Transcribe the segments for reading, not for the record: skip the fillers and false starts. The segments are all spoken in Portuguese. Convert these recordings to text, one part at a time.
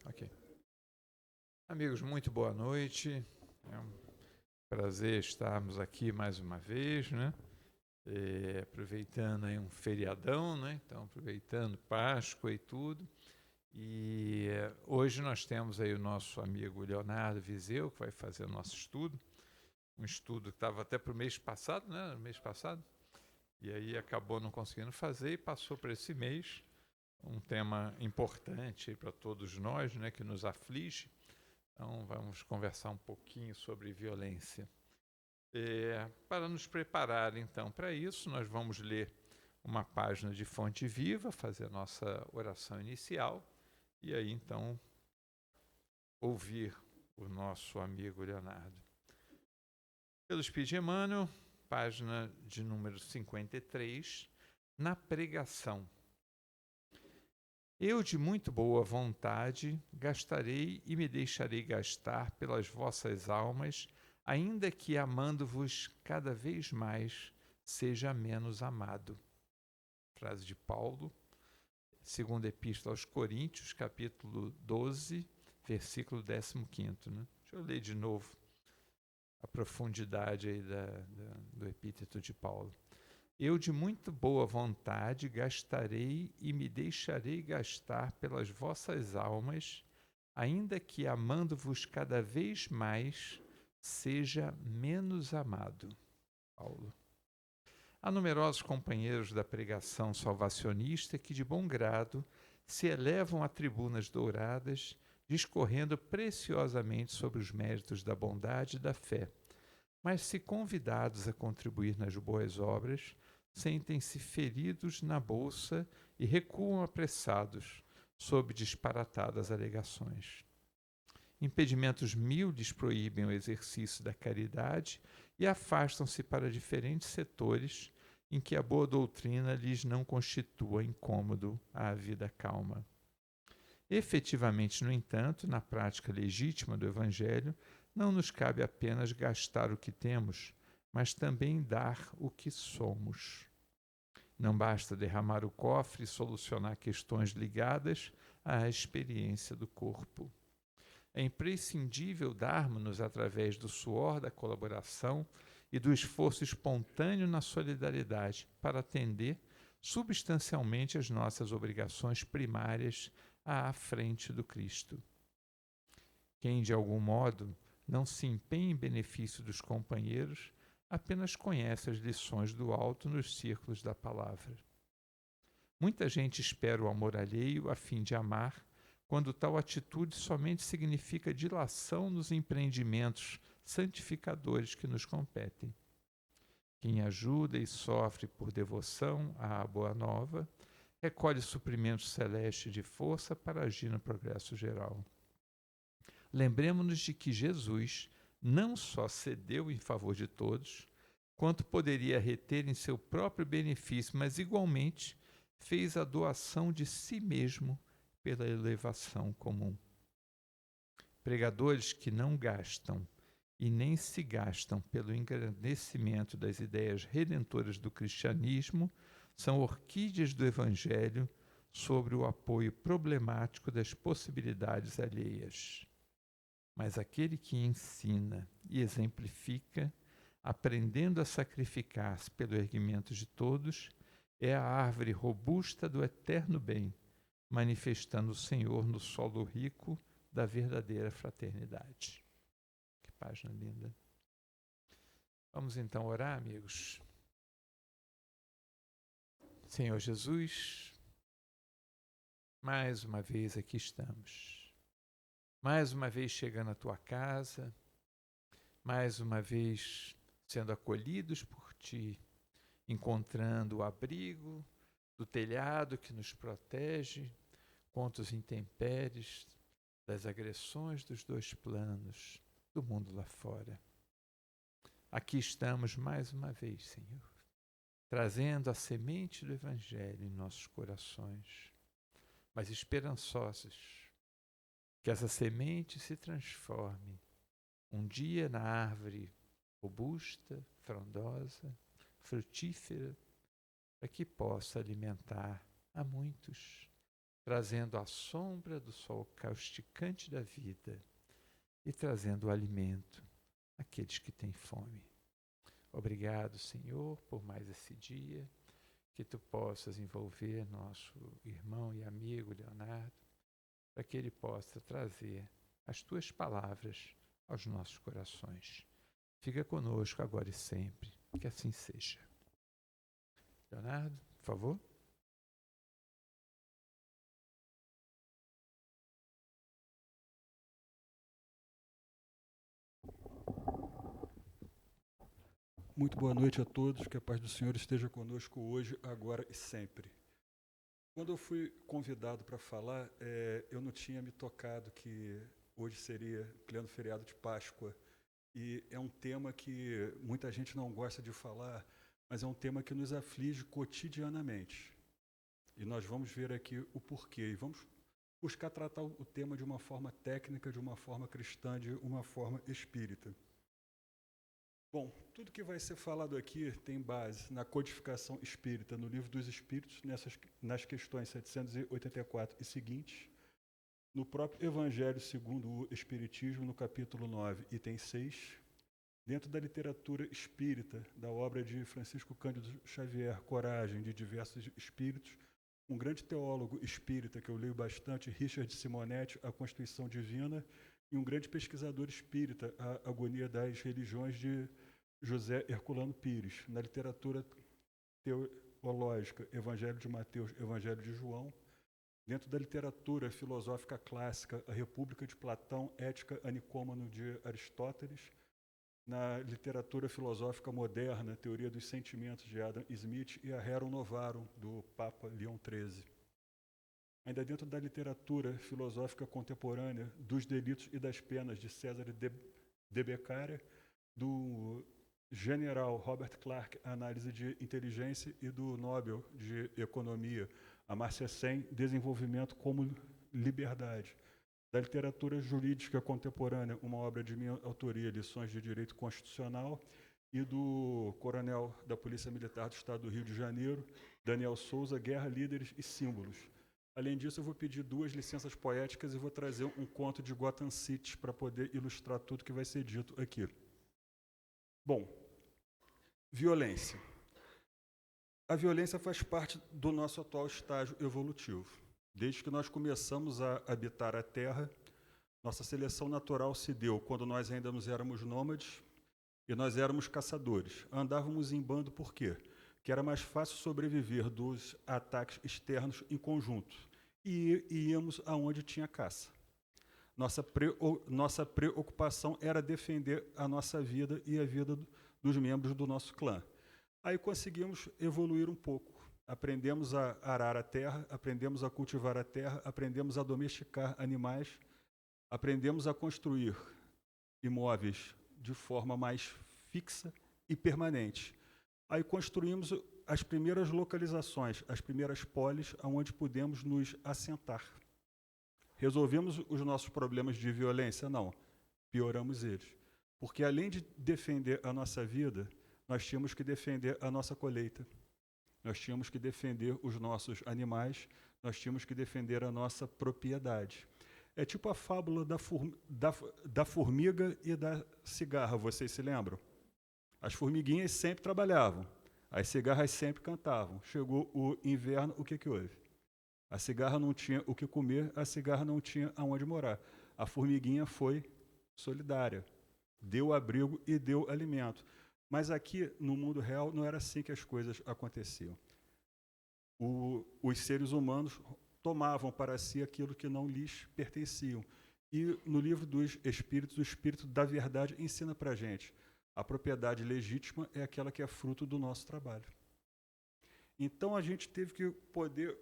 Ok. Amigos, muito boa noite. É um prazer estarmos aqui mais uma vez, né? Aproveitando aí um feriadão, né? Então, aproveitando Páscoa e tudo. Hoje nós temos aí o nosso amigo Leonardo Viseu, que vai fazer o nosso estudo. Um estudo que estava até para o mês passado, né? No mês passado. E aí acabou não conseguindo fazer e passou para esse mês. Um tema importante para todos nós, né? Que nos aflige. Então, vamos conversar um pouquinho sobre violência. Para nos preparar, então, para isso, nós vamos ler uma página de Fonte Viva, fazer a nossa oração inicial, e aí, então, ouvir o nosso amigo Leonardo. Pelo Espírito de Emmanuel, página de número 53, na pregação. Eu, de muito boa vontade, gastarei e me deixarei gastar pelas vossas almas, ainda que amando-vos cada vez mais, seja menos amado. Frase de Paulo, segunda Epístola aos Coríntios, capítulo 12, versículo 15. Né? Deixa eu ler de novo a profundidade aí do epíteto de Paulo. Eu, de muito boa vontade, gastarei e me deixarei gastar pelas vossas almas, ainda que amando-vos cada vez mais, seja menos amado. Paulo. Há numerosos companheiros da pregação salvacionista que, de bom grado, se elevam a tribunas douradas, discorrendo preciosamente sobre os méritos da bondade e da fé. Mas, se convidados a contribuir nas boas obras, sentem-se feridos na bolsa e recuam apressados, sob disparatadas alegações. Impedimentos mil lhes proíbem o exercício da caridade e afastam-se para diferentes setores em que a boa doutrina lhes não constitua incômodo à vida calma. Efetivamente, no entanto, na prática legítima do Evangelho, não nos cabe apenas gastar o que temos, mas também dar o que somos. Não basta derramar o cofre e solucionar questões ligadas à experiência do corpo. É imprescindível darmos-nos através do suor da colaboração e do esforço espontâneo na solidariedade para atender substancialmente as nossas obrigações primárias à frente do Cristo. Quem, de algum modo, não se empenha em benefício dos companheiros, apenas conhece as lições do alto nos círculos da palavra. Muita gente espera o amor alheio a fim de amar, quando tal atitude somente significa dilação nos empreendimentos santificadores que nos competem. Quem ajuda e sofre por devoção à Boa Nova, recolhe suprimentos celestes de força para agir no progresso geral. Lembremos-nos de que Jesus não só cedeu em favor de todos, quanto poderia reter em seu próprio benefício, mas igualmente fez a doação de si mesmo pela elevação comum. Pregadores que não gastam e nem se gastam pelo engrandecimento das ideias redentoras do cristianismo são orquídeas do Evangelho sobre o apoio problemático das possibilidades alheias. Mas aquele que ensina e exemplifica, aprendendo a sacrificar-se pelo erguimento de todos, é a árvore robusta do eterno bem, manifestando o Senhor no solo rico da verdadeira fraternidade. Que página linda. Vamos então orar, amigos. Senhor Jesus, mais uma vez aqui estamos. Mais uma vez chegando à tua casa, mais uma vez sendo acolhidos por ti, encontrando o abrigo do telhado que nos protege contra os intempéries, das agressões dos dois planos, do mundo lá fora. Aqui estamos mais uma vez, Senhor, trazendo a semente do Evangelho em nossos corações, mas esperançosos, que essa semente se transforme um dia na árvore robusta, frondosa, frutífera, para que possa alimentar a muitos, trazendo a sombra do sol causticante da vida e trazendo o alimento àqueles que têm fome. Obrigado, Senhor, por mais esse dia, que Tu possas envolver nosso irmão e amigo Leonardo, para que ele possa trazer as Tuas palavras aos nossos corações. Fica conosco agora e sempre, que assim seja. Leonardo, por favor. Muito boa noite a todos, que a paz do Senhor esteja conosco hoje, agora e sempre. Quando eu fui convidado para falar, eu não tinha me tocado que hoje seria pleno feriado de Páscoa, e é um tema que muita gente não gosta de falar, mas é um tema que nos aflige cotidianamente. E nós vamos ver aqui o porquê, e vamos buscar tratar o tema de uma forma técnica, de uma forma cristã, de uma forma espírita. Bom, tudo que vai ser falado aqui tem base na codificação espírita, no Livro dos Espíritos, nas questões 784 e seguintes, no próprio Evangelho segundo o Espiritismo, no capítulo 9, item 6, dentro da literatura espírita, da obra de Francisco Cândido Xavier, Coragem de Diversos Espíritos, um grande teólogo espírita que eu leio bastante, Richard Simonetti, A Constituição Divina, e um grande pesquisador espírita, A Agonia das Religiões, de José Herculano Pires. Na literatura teológica, Evangelho de Mateus, Evangelho de João. Dentro da literatura filosófica clássica, A República de Platão, Ética a Nicômano de Aristóteles. Na literatura filosófica moderna, Teoria dos Sentimentos, de Adam Smith, e a Rerum Novarum, do Papa Leão XIII. Ainda dentro da literatura filosófica contemporânea, Dos Delitos e das Penas, de César de Beccaria, do general Robert Clark, Análise de Inteligência, e do Nobel de Economia, Amartya Sen, Desenvolvimento como Liberdade. Da literatura jurídica contemporânea, uma obra de minha autoria, Lições de Direito Constitucional, e do coronel da Polícia Militar do Estado do Rio de Janeiro, Daniel Souza, Guerra, Líderes e Símbolos. Além disso, eu vou pedir 2 licenças poéticas e vou trazer um conto de Gotham City para poder ilustrar tudo que vai ser dito aqui. Bom, violência. A violência faz parte do nosso atual estágio evolutivo. Desde que nós começamos a habitar a Terra, nossa seleção natural se deu quando nós ainda nos éramos nômades e nós éramos caçadores. Andávamos em bando por quê? Que era mais fácil sobreviver dos ataques externos em conjunto. E íamos aonde tinha caça. Nossa preocupação era defender a nossa vida e a vida dos membros do nosso clã. Aí conseguimos evoluir um pouco. Aprendemos a arar a terra, aprendemos a cultivar a terra, aprendemos a domesticar animais, aprendemos a construir imóveis de forma mais fixa e permanente. Aí construímos as primeiras localizações, as primeiras polis, onde pudemos nos assentar. Resolvemos os nossos problemas de violência? Não, pioramos eles. Porque além de defender a nossa vida, nós tínhamos que defender a nossa colheita. Nós tínhamos que defender os nossos animais, nós tínhamos que defender a nossa propriedade. É tipo a fábula da formiga e da cigarra, vocês se lembram? As formiguinhas sempre trabalhavam, as cigarras sempre cantavam. Chegou o inverno, o que houve? A cigarra não tinha o que comer, a cigarra não tinha aonde morar. A formiguinha foi solidária, deu abrigo e deu alimento. Mas aqui, no mundo real, não era assim que as coisas aconteciam. Os seres humanos tomavam para si aquilo que não lhes pertenciam. E no livro dos Espíritos, o Espírito da Verdade ensina para a gente: a propriedade legítima é aquela que é fruto do nosso trabalho. Então a gente teve que poder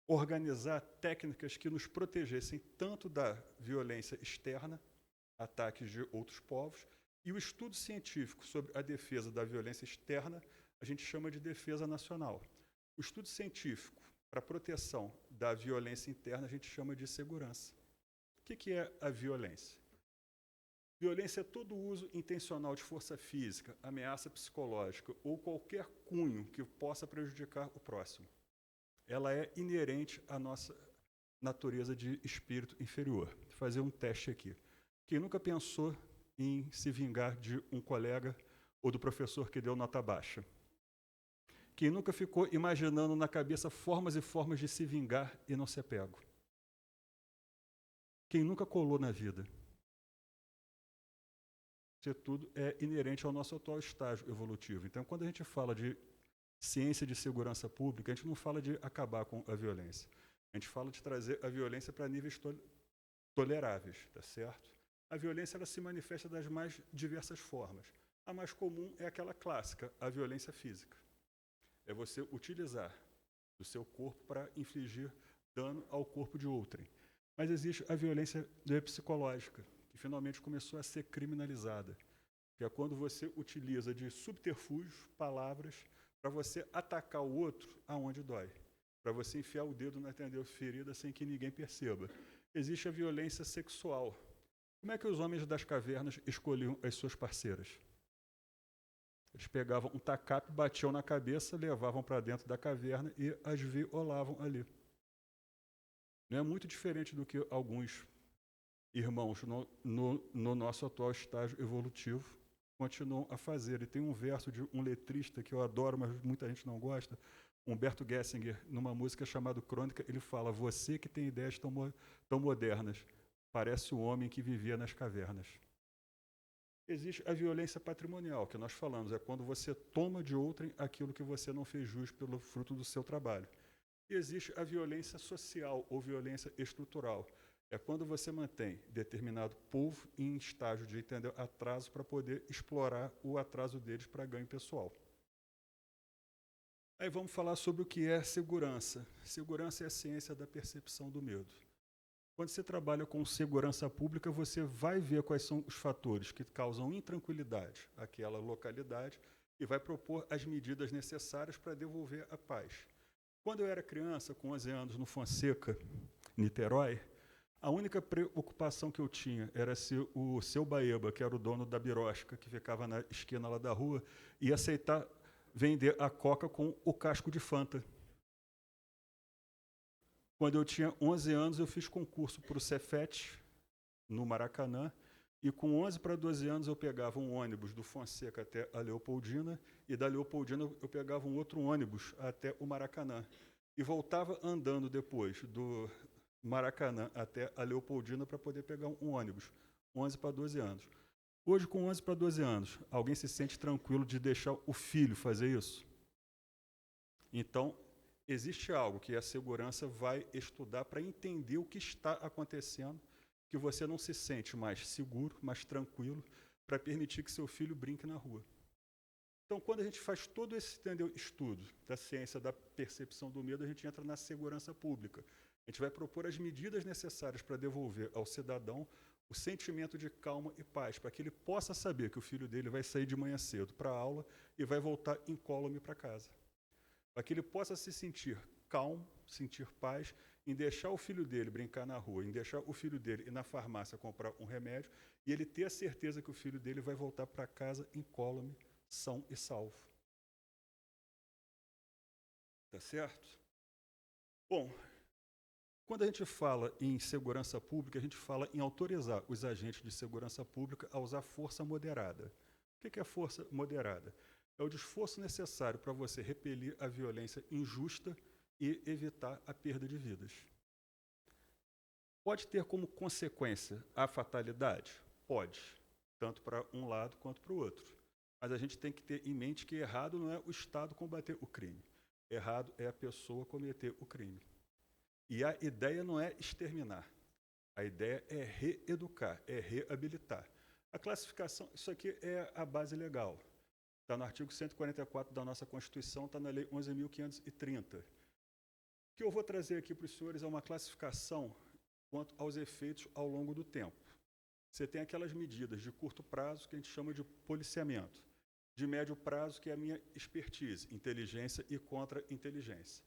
organizar técnicas que nos protegessem tanto da violência externa, ataques de outros povos, e o estudo científico sobre a defesa da violência externa a gente chama de defesa nacional. O estudo científico para a proteção da violência interna a gente chama de segurança. O que é a violência? Violência é todo uso intencional de força física, ameaça psicológica ou qualquer cunho que possa prejudicar o próximo. Ela é inerente natureza de espírito inferior. Vou fazer um teste aqui. Quem nunca pensou em se vingar de um colega ou do professor que deu nota baixa? Quem nunca ficou imaginando na cabeça formas e formas de se vingar e não ser pego? Quem nunca colou na vida? Isso tudo é inerente ao nosso atual estágio evolutivo. Então, quando a gente fala de ciência de segurança pública, a gente não fala de acabar com a violência. A gente fala de trazer a violência para níveis toleráveis, tá certo? A violência ela se manifesta das mais diversas formas. A mais comum é aquela clássica, a violência física. É você utilizar o seu corpo para infligir dano ao corpo de outrem. Mas existe a violência psicológica, que finalmente começou a ser criminalizada, que é quando você utiliza de subterfúgios, palavras, para você atacar o outro aonde dói, para você enfiar o dedo na ferida sem que ninguém perceba. Existe a violência sexual. Como é que os homens das cavernas escolhiam as suas parceiras? Eles pegavam um tacape, batiam na cabeça, levavam para dentro da caverna e as violavam ali. Não é muito diferente do que alguns irmãos no nosso atual estágio evolutivo continuam a fazer. E tem um verso de um letrista que eu adoro, mas muita gente não gosta, Humberto Gessinger, numa música chamada Crônica, ele fala: você que tem ideias tão modernas, parece o homem que vivia nas cavernas. Existe a violência patrimonial, que nós falamos, é quando você toma de outrem aquilo que você não fez jus pelo fruto do seu trabalho. E existe a violência social ou violência estrutural. É quando você mantém determinado povo em estágio de atraso para poder explorar o atraso deles para ganho pessoal. Aí vamos falar sobre o que é segurança. Segurança é a ciência da percepção do medo. Quando você trabalha com segurança pública, você vai ver quais são os fatores que causam intranquilidade àquela localidade e vai propor as medidas necessárias para devolver a paz. Quando eu era criança, com 11 anos, no Fonseca, Niterói, a única preocupação que eu tinha era se o seu Baeba, que era o dono da birosca, que ficava na esquina lá da rua, ia aceitar vender a Coca com o casco de Fanta. Quando eu tinha 11 anos, eu fiz concurso para o Cefet, no Maracanã, e com 11 para 12 anos eu pegava um ônibus do Fonseca até a Leopoldina, e da Leopoldina eu pegava um outro ônibus até o Maracanã. E voltava andando depois do Maracanã até a Leopoldina para poder pegar um ônibus, 11 para 12 anos. Hoje, com 11 para 12 anos, alguém se sente tranquilo de deixar o filho fazer isso? Então, existe algo que a segurança vai estudar para entender o que está acontecendo, que você não se sente mais seguro, mais tranquilo, para permitir que seu filho brinque na rua. Então, quando a gente faz todo esse estudo da ciência da percepção do medo, a gente entra na segurança pública. A gente vai propor as medidas necessárias para devolver ao cidadão o sentimento de calma e paz, para que ele possa saber que o filho dele vai sair de manhã cedo para a aula e vai voltar incólume para casa. Para que ele possa se sentir calmo, sentir paz, em deixar o filho dele brincar na rua, em deixar o filho dele ir na farmácia comprar um remédio, e ele ter a certeza que o filho dele vai voltar para casa incólume, são e salvo. Tá certo? Bom, quando a gente fala em segurança pública, a gente fala em autorizar os agentes de segurança pública a usar força moderada. O que é força moderada? É o esforço necessário para você repelir a violência injusta e evitar a perda de vidas. Pode ter como consequência a fatalidade? Pode, tanto para um lado quanto para o outro. Mas a gente tem que ter em mente que errado não é o Estado combater o crime. Errado é a pessoa cometer o crime. E a ideia não é exterminar. A ideia é reeducar, é reabilitar. A classificação, isso aqui é a base legal. Está no artigo 144 da nossa Constituição, está na Lei 11.530. O que eu vou trazer aqui para os senhores é uma classificação quanto aos efeitos ao longo do tempo. Você tem aquelas medidas de curto prazo que a gente chama de policiamento. De médio prazo, que é a minha expertise, inteligência e contra-inteligência.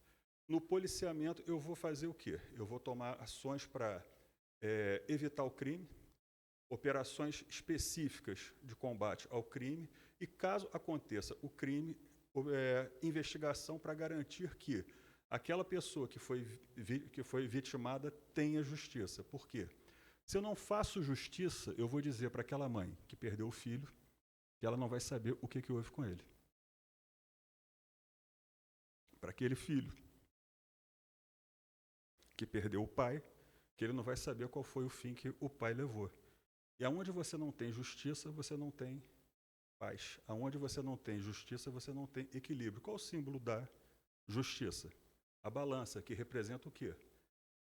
No policiamento, eu vou fazer o quê? Eu vou tomar ações para evitar o crime, operações específicas de combate ao crime e, caso aconteça o crime, investigação para garantir que aquela pessoa que foi vitimada tenha justiça. Por quê? Se eu não faço justiça, eu vou dizer para aquela mãe que perdeu o filho que ela não vai saber o que houve com ele. Para aquele filho que perdeu o pai, que ele não vai saber qual foi o fim que o pai levou. E aonde você não tem justiça, você não tem paz. Aonde você não tem justiça, você não tem equilíbrio. Qual o símbolo da justiça? A balança, que representa o quê?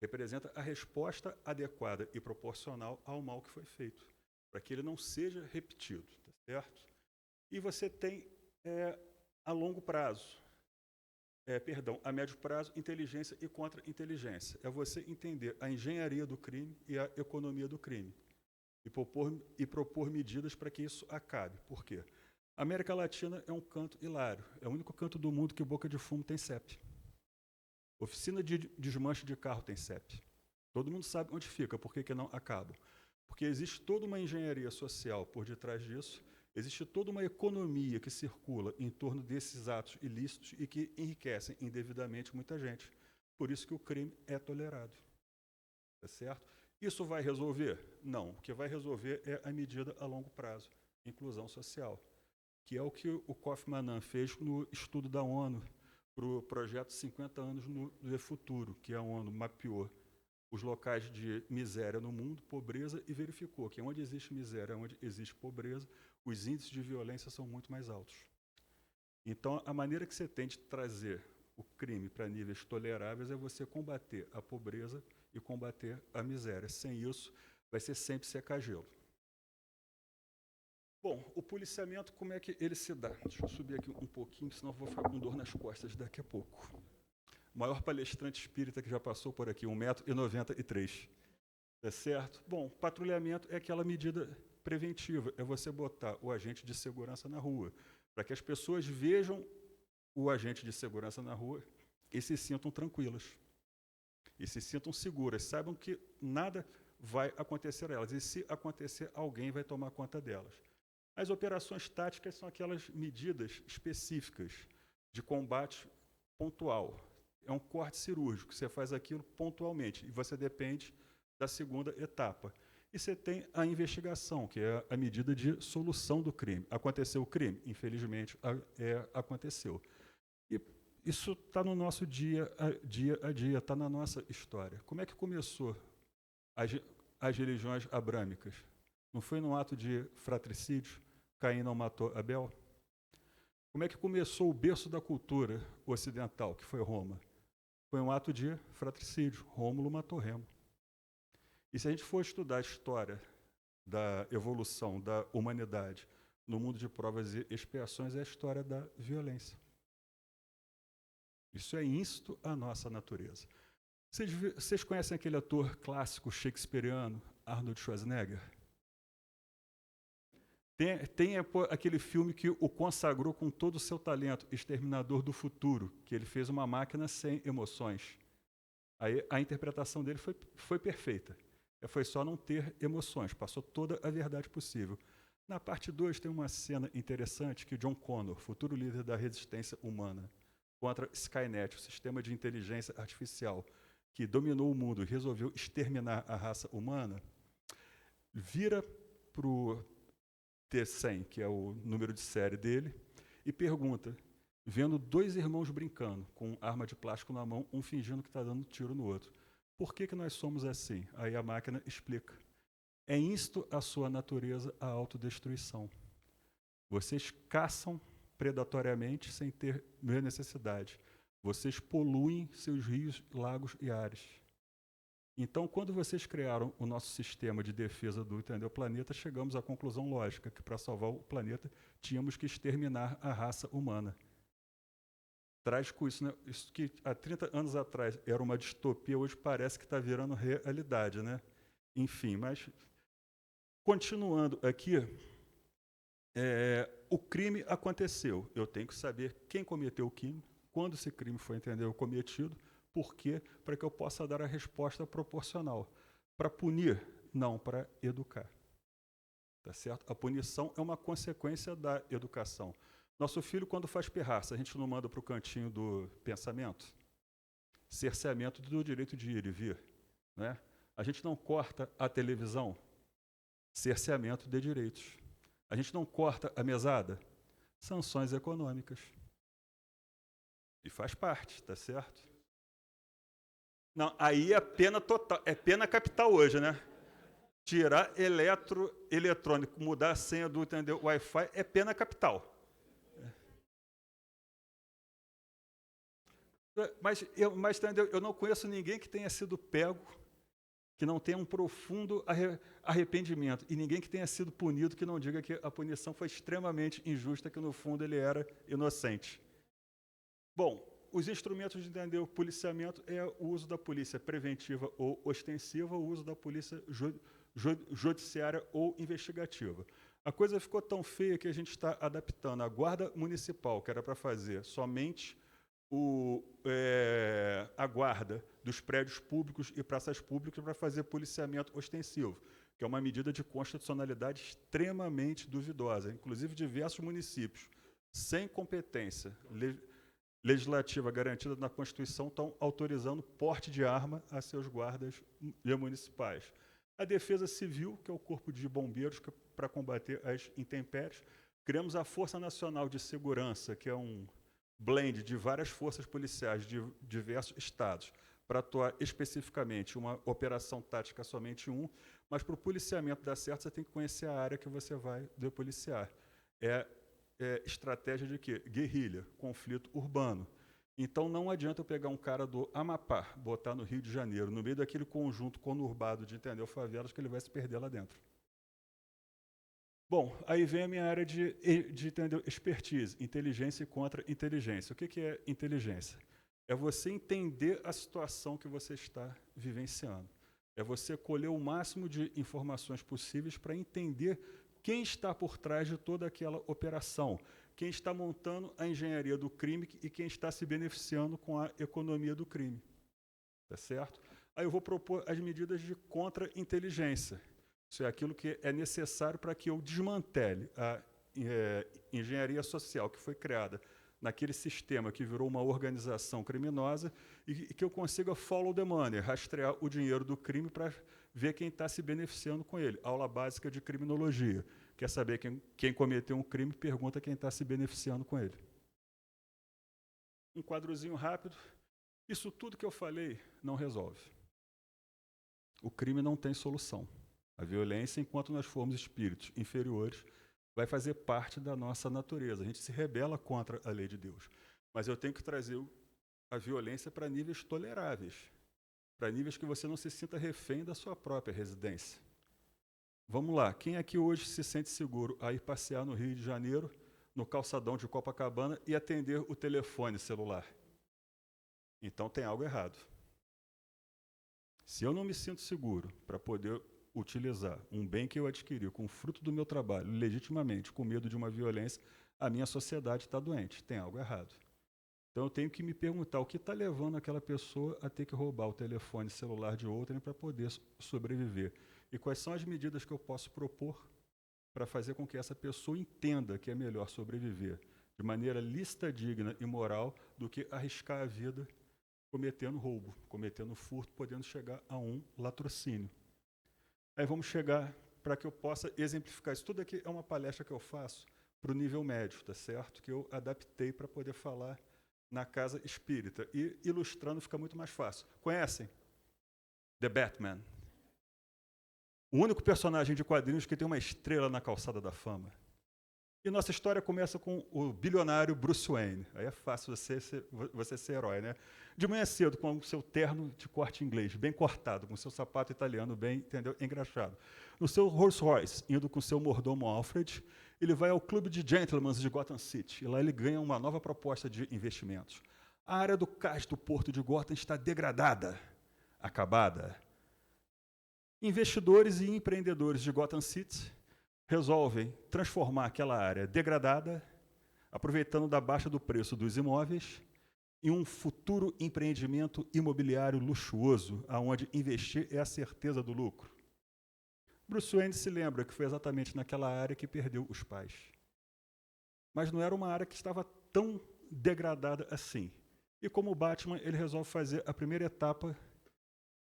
Representa a resposta adequada e proporcional ao mal que foi feito, para que ele não seja repetido, tá certo? E você tem a longo prazo, a médio prazo, inteligência e contra-inteligência. É você entender a engenharia do crime e a economia do crime e propor medidas para que isso acabe. Por quê? A América Latina é um canto hilário. É o único canto do mundo que boca de fumo tem CEP. Oficina de desmanche de carro tem CEP. Todo mundo sabe onde fica, por que não acabam? Porque existe toda uma engenharia social por detrás disso, existe toda uma economia que circula em torno desses atos ilícitos e que enriquecem indevidamente muita gente. Por isso que o crime é tolerado. Tá certo? Isso vai resolver? Não. O que vai resolver é a medida a longo prazo, inclusão social, que é o que o Kofi Annan fez no estudo da ONU para o projeto 50 anos no futuro, que a ONU mapeou os locais de miséria no mundo, pobreza, e verificou que onde existe miséria, onde existe pobreza, os índices de violência são muito mais altos. Então, a maneira que você tem de trazer o crime para níveis toleráveis é você combater a pobreza e combater a miséria. Sem isso, vai ser sempre secar-gelo. Bom, o policiamento, como é que ele se dá? Deixa eu subir aqui um pouquinho, senão eu vou ficar com dor nas costas daqui a pouco. O maior palestrante espírita que já passou por aqui, 1,93 m. Tá certo? Bom, patrulhamento é aquela medida preventiva, é você botar o agente de segurança na rua, para que as pessoas vejam o agente de segurança na rua e se sintam tranquilas. E se sintam seguras, saibam que nada vai acontecer a elas. E se acontecer, alguém vai tomar conta delas. As operações táticas são aquelas medidas específicas de combate pontual. É um corte cirúrgico, você faz aquilo pontualmente e você depende da segunda etapa. E você tem a investigação, que é a medida de solução do crime. Aconteceu o crime? Infelizmente, aconteceu. E isso está no nosso dia a dia, está na nossa história. Como é que começou as religiões abrâmicas? Não foi num ato de fratricídio? Caim não matou Abel? Como é que começou o berço da cultura ocidental, que foi Roma? Foi um ato de fratricídio. Rômulo matou Remo. E se a gente for estudar a história da evolução da humanidade no mundo de provas e expiações, é a história da violência. Isso é íncito à nossa natureza. Vocês conhecem aquele ator clássico shakespeariano, Arnold Schwarzenegger? Tem aquele filme que o consagrou com todo o seu talento, Exterminador do Futuro, que ele fez uma máquina sem emoções. Aí a interpretação dele foi perfeita. Foi só não ter emoções, passou toda a verdade possível. Na parte 2 tem uma cena interessante que John Connor, futuro líder da resistência humana, contra Skynet, o sistema de inteligência artificial que dominou o mundo e resolveu exterminar a raça humana, vira para o T100, que é o número de série dele, e pergunta, vendo dois irmãos brincando, com arma de plástico na mão, um fingindo que está dando tiro no outro. Por que nós somos assim? Aí a máquina explica. É íncito à sua natureza a autodestruição. Vocês caçam predatoriamente sem ter necessidade. Vocês poluem seus rios, lagos e ares. Então, quando vocês criaram o nosso sistema de defesa do planeta, chegamos à conclusão lógica que para salvar o planeta tínhamos que exterminar a raça humana. Trágico isso, né? Isso que há 30 anos atrás era uma distopia, hoje parece que está virando realidade, né? Enfim, mas continuando aqui, o crime aconteceu. Eu tenho que saber quem cometeu o crime, quando esse crime foi cometido, por quê? Para que eu possa dar a resposta proporcional. Para punir? Não, para educar. Tá certo? A punição é uma consequência da educação. Nosso filho, quando faz pirraça, a gente não manda para o cantinho do pensamento? cerceamento do direito de ir e vir. Né? A gente não corta a televisão, cerceamento de direitos. A gente não corta a mesada, sanções econômicas. E faz parte, tá certo? Não, aí é pena total, é pena capital hoje, né? Tirar eletrônico, mudar a senha do Wi-Fi é pena capital. Mas entendeu? Eu não conheço ninguém que tenha sido pego, que não tenha um profundo arrependimento, e ninguém que tenha sido punido que não diga que a punição foi extremamente injusta, que no fundo ele era inocente. Bom, os instrumentos de entender o policiamento é o uso da polícia preventiva ou ostensiva, o uso da polícia judiciária ou investigativa. A coisa ficou tão feia que a gente está adaptando a guarda municipal, que era para fazer somente a guarda dos prédios públicos e praças públicas, para fazer policiamento ostensivo, que é uma medida de constitucionalidade extremamente duvidosa. Inclusive, diversos municípios sem competência legislativa garantida na Constituição estão autorizando porte de arma a seus guardas municipais. A Defesa Civil, que é o Corpo de Bombeiros para combater as intempéries. Criamos a Força Nacional de Segurança, que é um blend de várias forças policiais de diversos estados, para atuar especificamente uma operação tática somente mas para o policiamento dar certo, você tem que conhecer a área que você vai depoliciar. É estratégia de quê? Guerrilha, conflito urbano. Então, não adianta eu pegar um cara do Amapá, botar no Rio de Janeiro, no meio daquele conjunto conurbado de favelas, que ele vai se perder lá dentro. Bom, aí vem a minha área de expertise, inteligência e contra-inteligência. O que é inteligência? É você entender a situação que você está vivenciando. É você colher o máximo de informações possíveis para entender quem está por trás de toda aquela operação, quem está montando a engenharia do crime e quem está se beneficiando com a economia do crime. Tá certo? Aí eu vou propor as medidas de contra-inteligência. Isso é aquilo que é necessário para que eu desmantele a engenharia social que foi criada naquele sistema que virou uma organização criminosa e que eu consiga follow the money, rastrear o dinheiro do crime para ver quem está se beneficiando com ele. Aula básica de criminologia. Quer saber quem cometeu um crime, pergunta quem está se beneficiando com ele. Um quadrozinho rápido. Isso tudo que eu falei não resolve. O crime não tem solução. A violência, enquanto nós formos espíritos inferiores, vai fazer parte da nossa natureza. A gente se rebela contra a lei de Deus. Mas eu tenho que trazer a violência para níveis toleráveis, para níveis que você não se sinta refém da sua própria residência. Vamos lá, quem aqui hoje se sente seguro a ir passear no Rio de Janeiro, no calçadão de Copacabana e atender o telefone celular? Então tem algo errado. Se eu não me sinto seguro para poder utilizar um bem que eu adquiri com o fruto do meu trabalho, legitimamente, com medo de uma violência, a minha sociedade está doente, tem algo errado. Então eu tenho que me perguntar o que está levando aquela pessoa a ter que roubar o telefone celular de outrem para poder sobreviver. E quais são as medidas que eu posso propor para fazer com que essa pessoa entenda que é melhor sobreviver de maneira lícita, digna e moral do que arriscar a vida cometendo roubo, cometendo furto, podendo chegar a um latrocínio. Aí vamos chegar para que eu possa exemplificar isso. Tudo aqui é uma palestra que eu faço para o nível médio, tá certo? Que eu adaptei para poder falar na casa espírita. E ilustrando fica muito mais fácil. Conhecem? The Batman. O único personagem de quadrinhos que tem uma estrela na calçada da fama. E nossa história começa com o bilionário Bruce Wayne. Aí é fácil você ser herói, né? De manhã cedo, com o seu terno de corte inglês, bem cortado, com o seu sapato italiano bem, entendeu, engraxado. No seu Rolls Royce, indo com o seu mordomo Alfred, ele vai ao clube de gentlemen de Gotham City. E lá ele ganha uma nova proposta de investimentos. A área do cais do porto de Gotham está degradada, acabada. Investidores e empreendedores de Gotham City resolvem transformar aquela área degradada, aproveitando da baixa do preço dos imóveis, em um futuro empreendimento imobiliário luxuoso, onde investir é a certeza do lucro. Bruce Wayne se lembra que foi exatamente naquela área que perdeu os pais. Mas não era uma área que estava tão degradada assim. E como Batman, ele resolve fazer a primeira etapa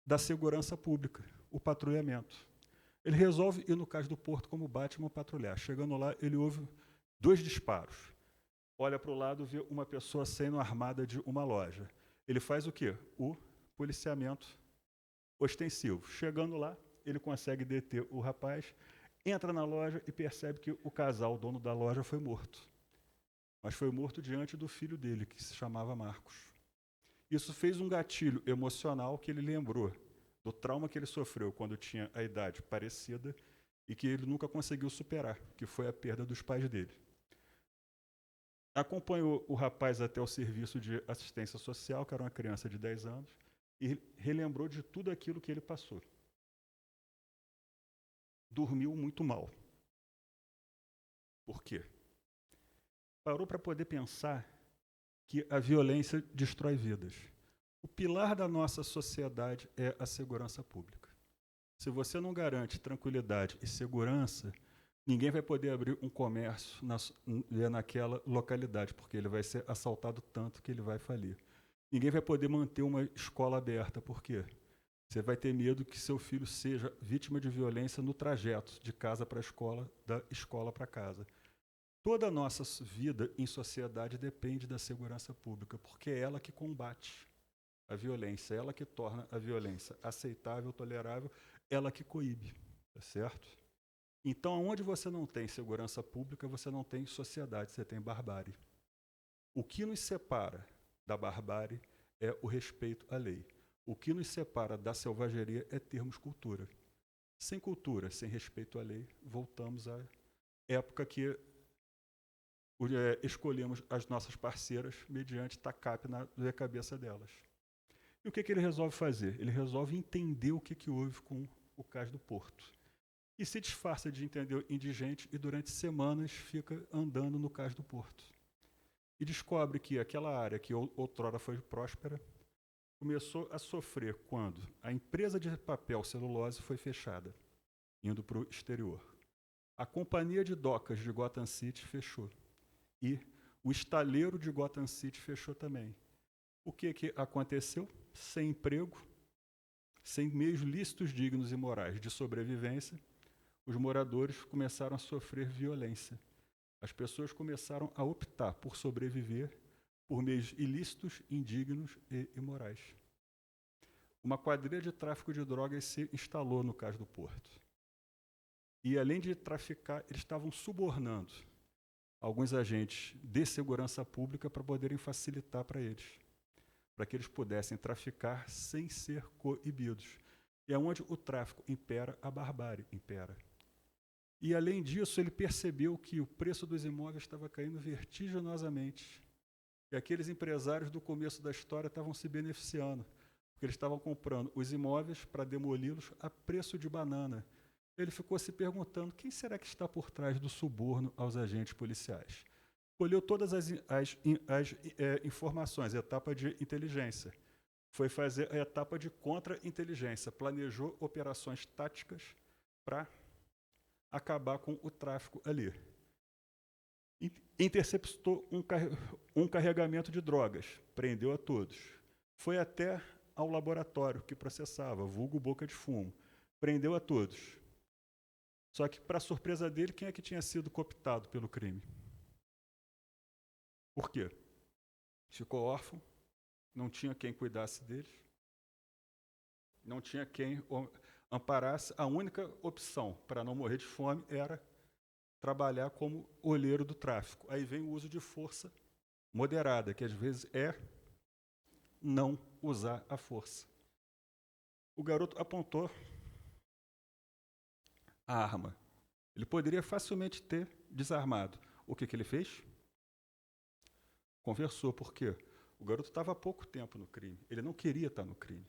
da segurança pública, o patrulhamento. Ele resolve ir no cais do porto como Batman patrulhar. Chegando lá, ele ouve 2 disparos. Olha para o lado, vê uma pessoa saindo armada de uma loja. Ele faz o quê? O policiamento ostensivo. Chegando lá, ele consegue deter o rapaz, entra na loja e percebe que o casal, o dono da loja, foi morto. Mas foi morto diante do filho dele, que se chamava Marcos. Isso fez um gatilho emocional que ele lembrou do trauma que ele sofreu quando tinha a idade parecida e que ele nunca conseguiu superar, que foi a perda dos pais dele. Acompanhou o rapaz até o serviço de assistência social, que era uma criança de 10 anos, e relembrou de tudo aquilo que ele passou. Dormiu muito mal. Por quê? Parou para poder pensar que a violência destrói vidas. O pilar da nossa sociedade é a segurança pública. Se você não garante tranquilidade e segurança, ninguém vai poder abrir um comércio naquela localidade, porque ele vai ser assaltado tanto que ele vai falir. Ninguém vai poder manter uma escola aberta, por quê? Você vai ter medo que seu filho seja vítima de violência no trajeto de casa para a escola, da escola para casa. Toda a nossa vida em sociedade depende da segurança pública, porque é ela que combate a violência, é ela que torna a violência aceitável, tolerável, ela que coíbe, tá certo? Então, onde você não tem segurança pública, você não tem sociedade, você tem barbárie. O que nos separa da barbárie é o respeito à lei. O que nos separa da selvageria é termos cultura. Sem cultura, sem respeito à lei, voltamos à época que escolhemos as nossas parceiras mediante tacape na cabeça delas. E o que ele resolve fazer? Ele resolve entender o que houve com o cais do porto. E se disfarça de entender indigente e durante semanas fica andando no cais do porto. E descobre que aquela área que outrora foi próspera começou a sofrer quando a empresa de papel celulose foi fechada, indo para o exterior. A companhia de docas de Gotham City fechou. E o estaleiro de Gotham City fechou também. O que aconteceu? Sem emprego, sem meios lícitos, dignos e morais de sobrevivência, os moradores começaram a sofrer violência. As pessoas começaram a optar por sobreviver por meios ilícitos, indignos e imorais. Uma quadrilha de tráfico de drogas se instalou no cais do porto. E, além de traficar, eles estavam subornando alguns agentes de segurança pública para poderem facilitar para eles, para que eles pudessem traficar sem ser coibidos. E é onde o tráfico impera, a barbárie impera. E, além disso, ele percebeu que o preço dos imóveis estava caindo vertiginosamente. E aqueles empresários do começo da história estavam se beneficiando, porque eles estavam comprando os imóveis para demoli-los a preço de banana. Ele ficou se perguntando quem será que está por trás do suborno aos agentes policiais. Colheu todas as informações, etapa de inteligência. Foi fazer a etapa de contra-inteligência, planejou operações táticas para acabar com o tráfico ali. Interceptou um carregamento de drogas, prendeu a todos. Foi até ao laboratório que processava, vulgo boca de fumo, prendeu a todos. Só que, para surpresa dele, quem é que tinha sido cooptado pelo crime? Por quê? Ficou órfão, não tinha quem cuidasse dele, não tinha quem amparasse. A única opção para não morrer de fome era trabalhar como olheiro do tráfico. Aí vem o uso de força moderada, que às vezes é não usar a força. O garoto apontou a arma. Ele poderia facilmente ter desarmado. O que ele fez? Conversou. Por quê? O garoto estava há pouco tempo no crime. Ele não queria estar no crime.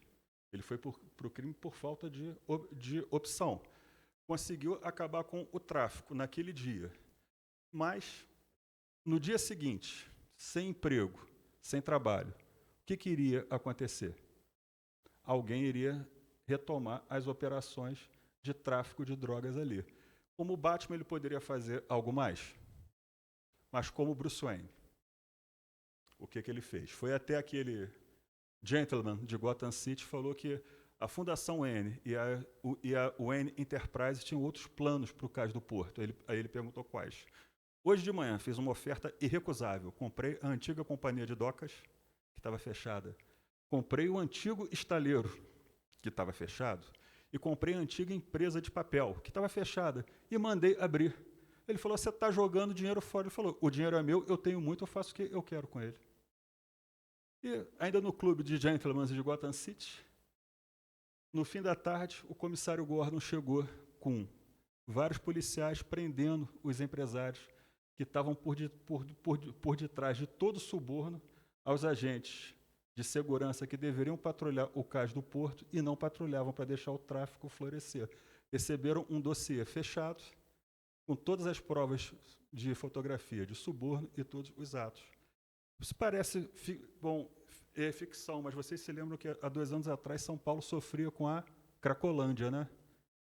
Ele foi para o crime por falta de opção. Conseguiu acabar com o tráfico naquele dia. Mas, no dia seguinte, sem emprego, sem trabalho, o que iria acontecer? Alguém iria retomar as operações de tráfico de drogas ali. Como o Batman, ele poderia fazer algo mais, mas como Bruce Wayne. o que ele fez? Foi até aquele gentleman de Gotham City falou que a Fundação N e a Wayne Enterprise tinham outros planos para o cais do Porto. Aí ele perguntou quais. Hoje de manhã fiz uma oferta irrecusável. Comprei a antiga companhia de docas, que estava fechada. Comprei o antigo estaleiro, que estava fechado. E comprei a antiga empresa de papel, que estava fechada. E mandei abrir. Ele falou, você está jogando dinheiro fora. Ele falou, o dinheiro é meu, eu tenho muito, eu faço o que eu quero com ele. E ainda no clube de gentlemen de Gotham City, no fim da tarde, o comissário Gordon chegou com vários policiais prendendo os empresários que estavam por detrás de todo o suborno aos agentes de segurança que deveriam patrulhar o cais do porto e não patrulhavam para deixar o tráfico florescer. Receberam um dossiê fechado com todas as provas de fotografia de suborno e todos os atos. Isso parece ficção, mas vocês se lembram que há 2 anos atrás São Paulo sofria com a Cracolândia, né?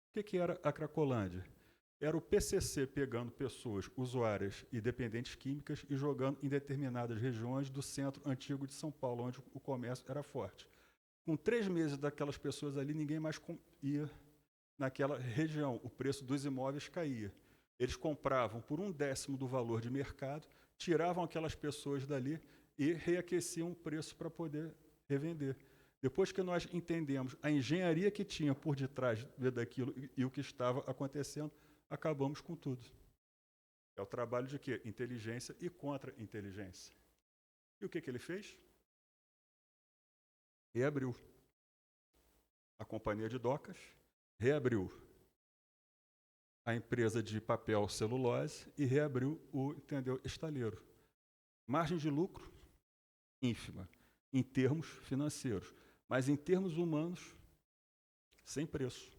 O que era a Cracolândia? Era o PCC pegando pessoas usuárias e dependentes químicas e jogando em determinadas regiões do centro antigo de São Paulo, onde o comércio era forte. Com 3 meses daquelas pessoas ali, ninguém mais ia naquela região. O preço dos imóveis caía. Eles compravam por 1/10 do valor de mercado, tiravam aquelas pessoas dali e reaqueciam o preço para poder revender. Depois que nós entendemos a engenharia que tinha por detrás daquilo e o que estava acontecendo, acabamos com tudo. É o trabalho de quê? Inteligência e contra-inteligência. E o que ele fez? Reabriu a companhia de docas, reabriu a empresa de papel celulose e reabriu o estaleiro. Margem de lucro ínfima, em termos financeiros, mas em termos humanos, sem preço.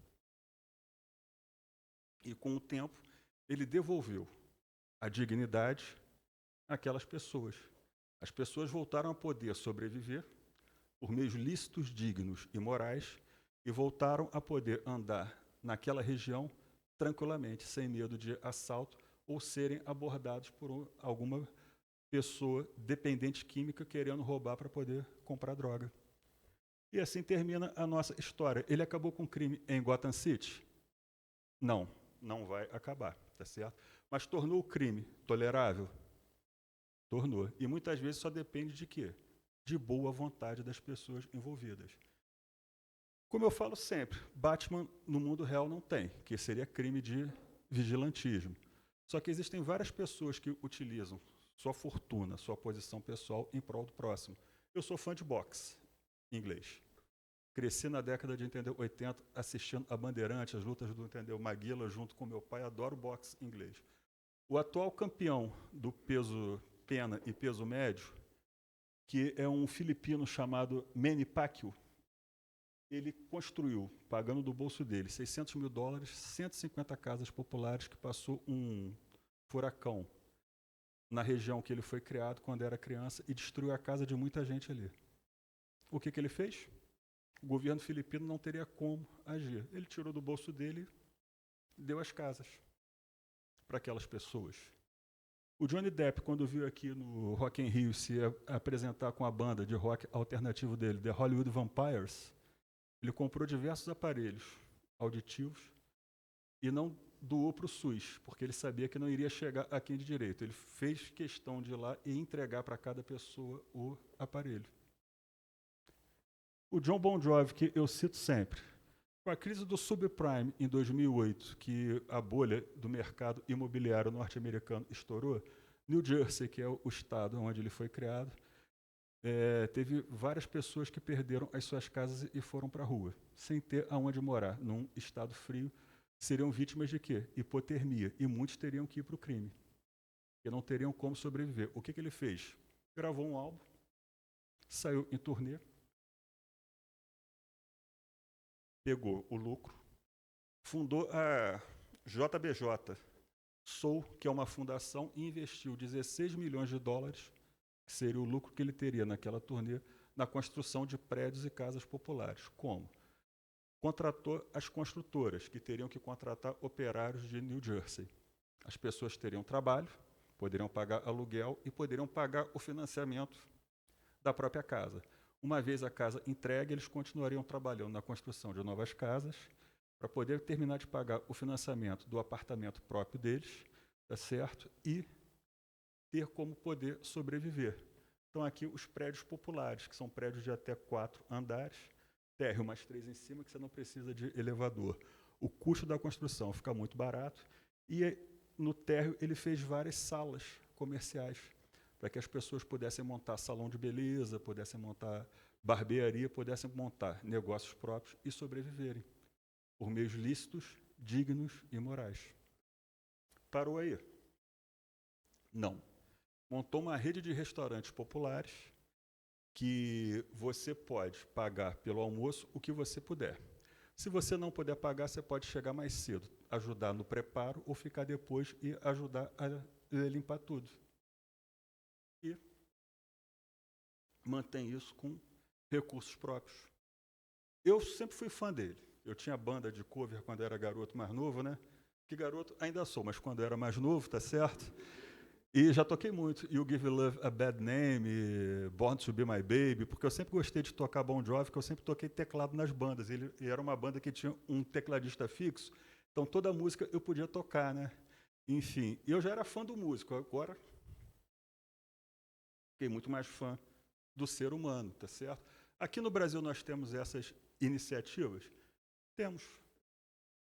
E com o tempo, ele devolveu a dignidade àquelas pessoas. As pessoas voltaram a poder sobreviver por meios lícitos, dignos e morais e voltaram a poder andar naquela região tranquilamente, sem medo de assalto ou serem abordados por alguma pessoa dependente química querendo roubar para poder comprar droga. E assim termina a nossa história. Ele acabou com o crime em Gotham City? Não, não vai acabar, tá certo? Mas tornou o crime tolerável? Tornou. E muitas vezes só depende de quê? De boa vontade das pessoas envolvidas. Como eu falo sempre, Batman no mundo real não tem, que seria crime de vigilantismo. Só que existem várias pessoas que utilizam sua fortuna, sua posição pessoal em prol do próximo. Eu sou fã de boxe, em inglês. Cresci na década de 80 assistindo a Bandeirante, as lutas do Maguila, junto com meu pai, adoro boxe inglês. O atual campeão do peso pena e peso médio, que é um filipino chamado Manny Pacquiao, ele construiu, pagando do bolso dele, $600 mil, 150 casas populares, que passou um furacão na região que ele foi criado quando era criança e destruiu a casa de muita gente ali. O que ele fez? O governo filipino não teria como agir. Ele tirou do bolso dele e deu as casas para aquelas pessoas. O Johnny Depp, quando viu aqui no Rock in Rio se apresentar com a banda de rock alternativo dele, The Hollywood Vampires, ele comprou diversos aparelhos auditivos e não doou para o SUS, porque ele sabia que não iria chegar a quem de direito. Ele fez questão de ir lá e entregar para cada pessoa o aparelho. O John Bon Jovi, que eu cito sempre, com a crise do subprime em 2008, que a bolha do mercado imobiliário norte-americano estourou, New Jersey, que é o estado onde ele foi criado, teve várias pessoas que perderam as suas casas e foram para a rua, sem ter aonde morar, num estado frio. Seriam vítimas de quê? Hipotermia. E muitos teriam que ir para o crime, porque não teriam como sobreviver. O que ele fez? Gravou um álbum, saiu em turnê, pegou o lucro, fundou a JBJ Soul, que é uma fundação, e investiu $16 milhões, que seria o lucro que ele teria naquela turnê, na construção de prédios e casas populares. Como? Contratou as construtoras, que teriam que contratar operários de New Jersey. As pessoas teriam trabalho, poderiam pagar aluguel e poderiam pagar o financiamento da própria casa. Uma vez a casa entregue, eles continuariam trabalhando na construção de novas casas para poder terminar de pagar o financiamento do apartamento próprio deles, tá certo? E ter como poder sobreviver. Então, aqui os prédios populares, que são prédios de até 4 andares, térreo mais 3 em cima, que você não precisa de elevador. O custo da construção fica muito barato e no térreo ele fez várias salas comerciais para que as pessoas pudessem montar salão de beleza, pudessem montar barbearia, pudessem montar negócios próprios e sobreviverem por meios lícitos, dignos e morais. Parou aí? Não. Montou uma rede de restaurantes populares que você pode pagar pelo almoço o que você puder. Se você não puder pagar, você pode chegar mais cedo, ajudar no preparo ou ficar depois e ajudar a limpar tudo. E mantém isso com recursos próprios. Eu sempre fui fã dele. Eu tinha banda de cover quando era garoto mais novo, né? Que garoto ainda sou, mas quando era mais novo, tá certo? E já toquei muito, You Give Love a Bad Name, Born to Be My Baby, porque eu sempre gostei de tocar Bon Jovi, porque eu sempre toquei teclado nas bandas. E era uma banda que tinha um tecladista fixo, então toda música eu podia tocar, né? Enfim, eu já era fã do músico, agora fiquei muito mais fã do ser humano, tá certo? Aqui no Brasil nós temos essas iniciativas? Temos.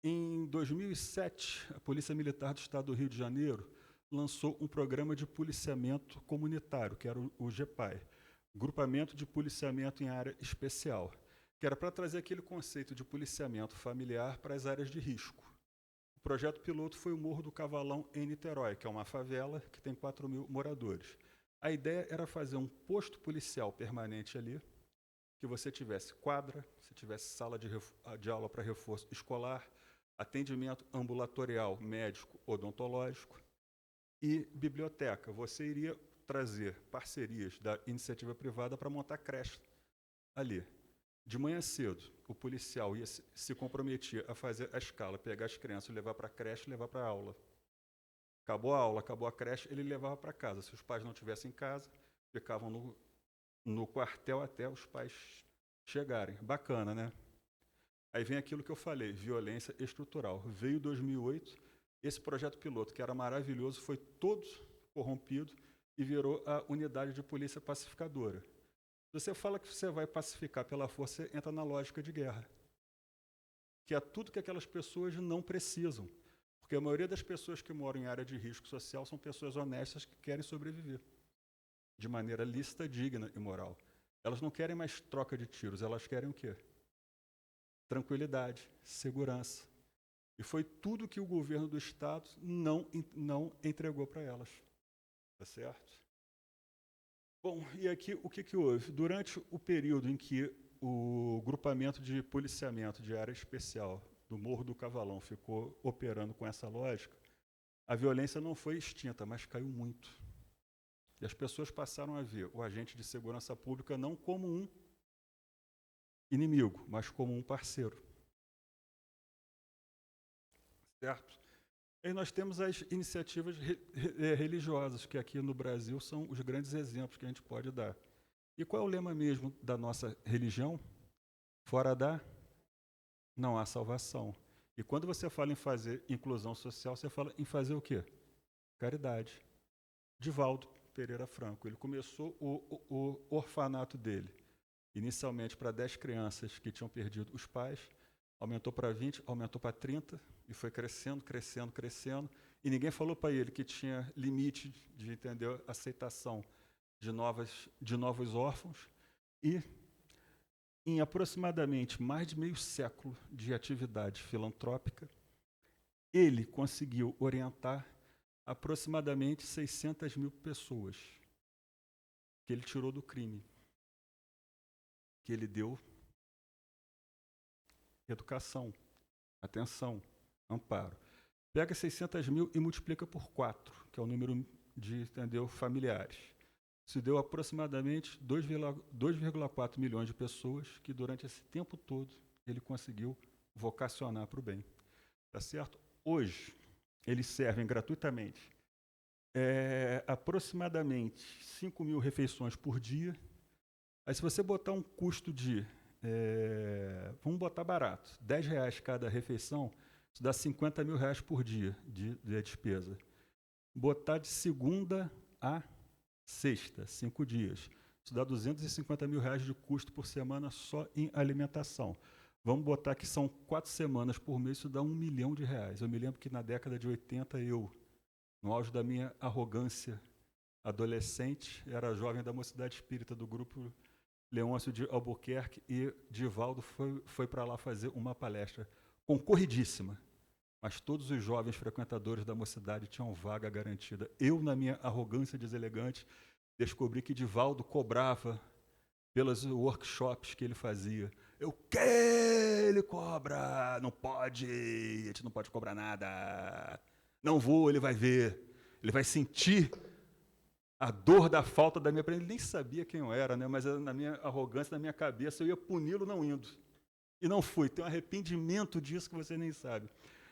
Em 2007, a Polícia Militar do Estado do Rio de Janeiro lançou um programa de policiamento comunitário, que era o GPAI, Grupamento de Policiamento em Área Especial, que era para trazer aquele conceito de policiamento familiar para as áreas de risco. O projeto piloto foi o Morro do Cavalão, em Niterói, que é uma favela que tem 4.000 moradores. A ideia era fazer um posto policial permanente ali, que você tivesse quadra, você tivesse sala de aula para reforço escolar, atendimento ambulatorial, médico, odontológico, e biblioteca. Você iria trazer parcerias da iniciativa privada para montar creche ali. De manhã cedo, o policial se comprometia a fazer a escala, pegar as crianças, levar para a creche e levar para a aula. Acabou a aula, acabou a creche, ele levava para casa. Se os pais não estivessem em casa, ficavam no quartel até os pais chegarem. Bacana, né? Aí vem aquilo que eu falei, violência estrutural. Veio 2008, esse projeto piloto, que era maravilhoso, foi todo corrompido e virou a unidade de polícia pacificadora. Se você fala que você vai pacificar pela força, você entra na lógica de guerra, que é tudo que aquelas pessoas não precisam. Porque a maioria das pessoas que moram em área de risco social são pessoas honestas que querem sobreviver de maneira lícita, digna e moral. Elas não querem mais troca de tiros, elas querem o quê? Tranquilidade, segurança. E foi tudo que o governo do Estado não entregou para elas. Tá certo? Bom, e aqui o que houve? Durante o período em que o grupamento de policiamento de área especial do Morro do Cavalão ficou operando com essa lógica, a violência não foi extinta, mas caiu muito. E as pessoas passaram a ver o agente de segurança pública não como um inimigo, mas como um parceiro. Certo? E nós temos as iniciativas religiosas, que aqui no Brasil são os grandes exemplos que a gente pode dar. E qual é o lema mesmo da nossa religião? Fora da não há salvação. E quando você fala em fazer inclusão social, você fala em fazer o quê? Caridade. Divaldo Pereira Franco, ele começou o orfanato dele, inicialmente para 10 crianças que tinham perdido os pais, aumentou para 20, aumentou para 30, e foi crescendo, crescendo, crescendo, e ninguém falou para ele que tinha limite de entender a aceitação de novos órfãos, e em aproximadamente mais de meio século de atividade filantrópica, ele conseguiu orientar aproximadamente 600.000 pessoas que ele tirou do crime, que ele deu educação, atenção, amparo. Pega 600.000 e multiplica por 4, que é o número de familiares. Isso deu aproximadamente 2,4 milhões de pessoas que durante esse tempo todo ele conseguiu vocacionar para o bem. Tá certo? Hoje, eles servem gratuitamente aproximadamente 5.000 refeições por dia, Aí se você botar um custo de, vamos botar barato, R$10 cada refeição, isso dá R$50 mil por dia de despesa. Botar de segunda a sexta, 5 dias. Isso dá R$250 mil de custo por semana só em alimentação. Vamos botar que são 4 semanas por mês, isso dá R$1 milhão. Eu me lembro que na década de 80, eu, no auge da minha arrogância adolescente, era jovem da Mocidade Espírita do grupo Leôncio de Albuquerque, e Divaldo foi para lá fazer uma palestra concorridíssima. Mas todos os jovens frequentadores da Mocidade tinham vaga garantida. Eu, na minha arrogância deselegante, descobri que Divaldo cobrava pelos workshops que ele fazia. O que ele cobra? Não pode, a gente não pode cobrar nada. Não vou, ele vai ver. Ele vai sentir a dor da falta da minha presença. Ele nem sabia quem eu era, né? Mas na minha arrogância, na minha cabeça, eu ia puni-lo não indo. E não fui. Tem um arrependimento disso que você nem sabe.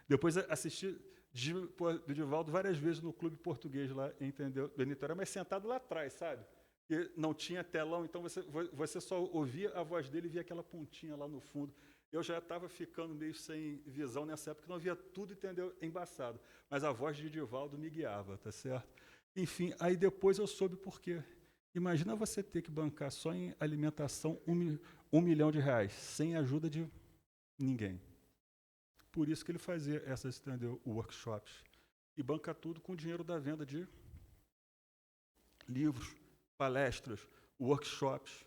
Depois assisti do Divaldo várias vezes no Clube Português lá, entendeu? Do Niterói, mas sentado lá atrás, sabe? E não tinha telão, então você só ouvia a voz dele e via aquela pontinha lá no fundo. Eu já estava ficando meio sem visão nessa época, não via tudo, entendeu? Embaçado. Mas a voz de Divaldo me guiava, tá certo? Enfim, aí depois eu soube por quê. Imagina você ter que bancar só em alimentação R$1 milhão, sem ajuda de ninguém. Por isso que ele fazia essas, entendeu, workshops. E banca tudo com o dinheiro da venda de livros, palestras, workshops.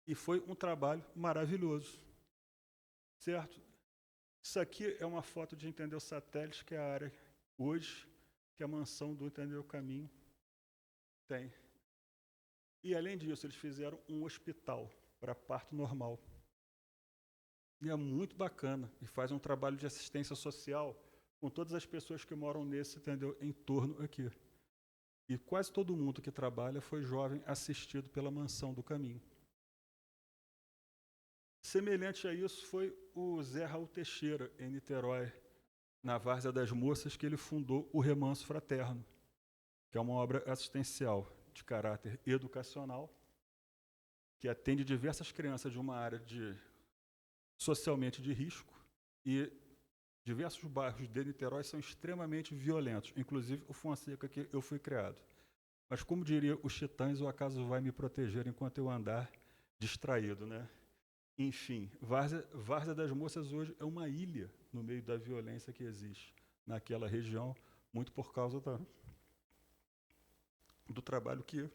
E foi um trabalho maravilhoso. Certo? Isso aqui é uma foto de, entendeu, satélite, que é a área hoje, que a mansão do, entendeu, Caminho tem. E, além disso, eles fizeram um hospital para parto normal. E é muito bacana. E faz um trabalho de assistência social com todas as pessoas que moram nesse, entendeu, entorno aqui. E quase todo mundo que trabalha foi jovem assistido pela Mansão do Caminho. Semelhante a isso foi o Zé Raul Teixeira, em Niterói, na Várzea das Moças, que ele fundou o Remanso Fraterno, que é uma obra assistencial de caráter educacional, que atende diversas crianças de uma área socialmente de risco, e diversos bairros de Niterói são extremamente violentos, inclusive o Fonseca, que eu fui criado. Mas, como diria os Titãs, o acaso vai me proteger enquanto eu andar distraído, né? Enfim, Várzea das Moças hoje é uma ilha no meio da violência que existe naquela região, muito por causa do trabalho que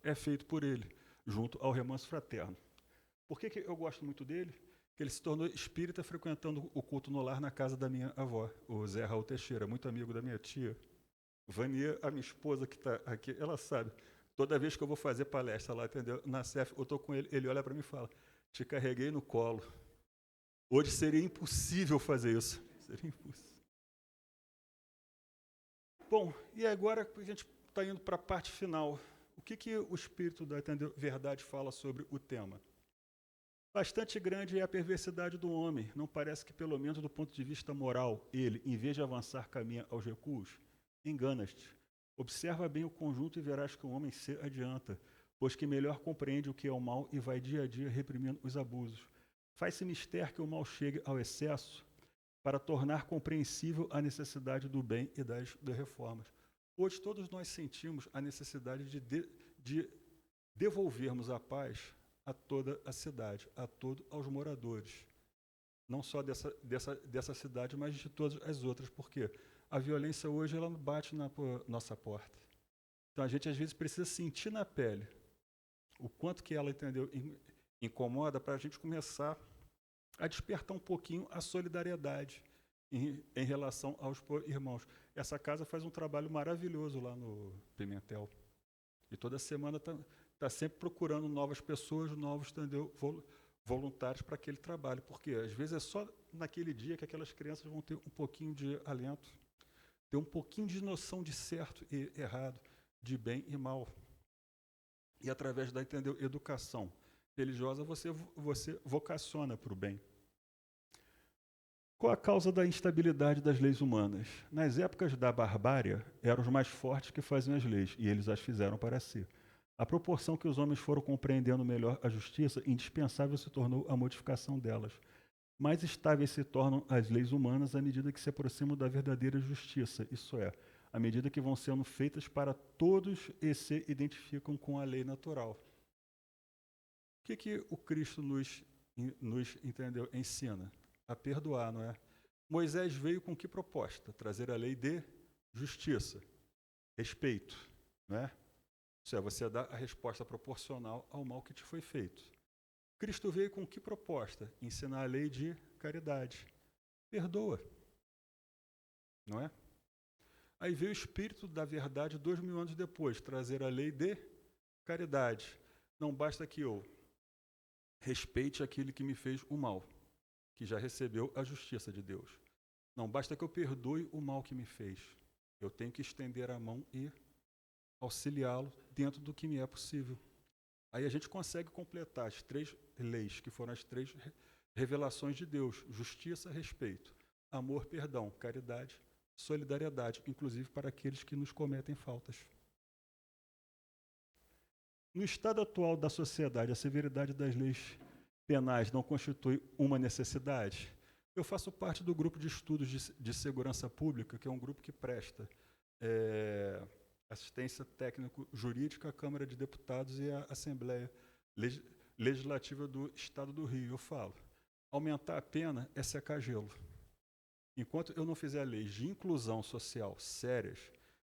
é feito por ele, junto ao Remanso Fraterno. Por que eu gosto muito dele? Porque ele se tornou espírita frequentando o culto no lar na casa da minha avó, o Zé Raul Teixeira, muito amigo da minha tia. Vania, a minha esposa que está aqui, ela sabe. Toda vez que eu vou fazer palestra lá, entendeu? Na CEF, eu estou com ele, ele olha para mim e fala: te carreguei no colo. Hoje seria impossível fazer isso. Seria impossível. Bom, e agora a gente está indo para a parte final. O que o Espírito da Verdade fala sobre o tema? Bastante grande é a perversidade do homem. Não parece que, pelo menos do ponto de vista moral, ele, em vez de avançar, caminha aos recuos? Enganas-te. Observa bem o conjunto e verás que o homem se adianta, pois que melhor compreende o que é o mal e vai dia a dia reprimindo os abusos. Faz-se mister que o mal chegue ao excesso para tornar compreensível a necessidade do bem e das reformas. Hoje todos nós sentimos a necessidade de devolvermos a paz a toda a cidade, aos moradores. Não só dessa cidade, mas de todas as outras. Por quê? A violência hoje ela bate na nossa porta. Então a gente às vezes precisa sentir na pele o quanto que ela, entendeu, incomoda, para a gente começar a despertar um pouquinho a solidariedade em relação aos irmãos. Essa casa faz um trabalho maravilhoso lá no Pimentel. E toda semana está sempre procurando novas pessoas, novos, entendeu, voluntários para aquele trabalho. Porque às vezes é só naquele dia que aquelas crianças vão ter um pouquinho de alento, ter um pouquinho de noção de certo e errado, de bem e mal. E através da, entendeu, educação religiosa, você vocaciona para o bem. Qual a causa da instabilidade das leis humanas? Nas épocas da barbárie, eram os mais fortes que faziam as leis, e eles as fizeram para si. À proporção que os homens foram compreendendo melhor a justiça, indispensável se tornou a modificação delas. Mais estáveis se tornam as leis humanas à medida que se aproximam da verdadeira justiça, isso é, à medida que vão sendo feitas para todos e se identificam com a lei natural. O que o Cristo nos entendeu, ensina? A perdoar, não é? Moisés veio com que proposta? Trazer a lei de justiça, respeito, não é? Isso é, você dá a resposta proporcional ao mal que te foi feito. Cristo veio com que proposta? Ensinar a lei de caridade. Perdoa. Não é? Aí veio o Espírito da Verdade 2000 anos depois, trazer a lei de caridade. Não basta que eu respeite aquele que me fez o mal, que já recebeu a justiça de Deus. Não basta que eu perdoe o mal que me fez. Eu tenho que estender a mão e auxiliá-lo dentro do que me é possível. Aí a gente consegue completar as 3 leis, que foram as 3 revelações de Deus: justiça, respeito, amor, perdão, caridade, solidariedade, inclusive para aqueles que nos cometem faltas. No estado atual da sociedade, a severidade das leis penais não constitui uma necessidade? Eu faço parte do grupo de estudos de segurança pública, que é um grupo que presta assistência técnico-jurídica à Câmara de Deputados e à Assembleia Legislativa do Estado do Rio. Eu falo, aumentar a pena é secar gelo. Enquanto eu não fizer leis de inclusão social sérias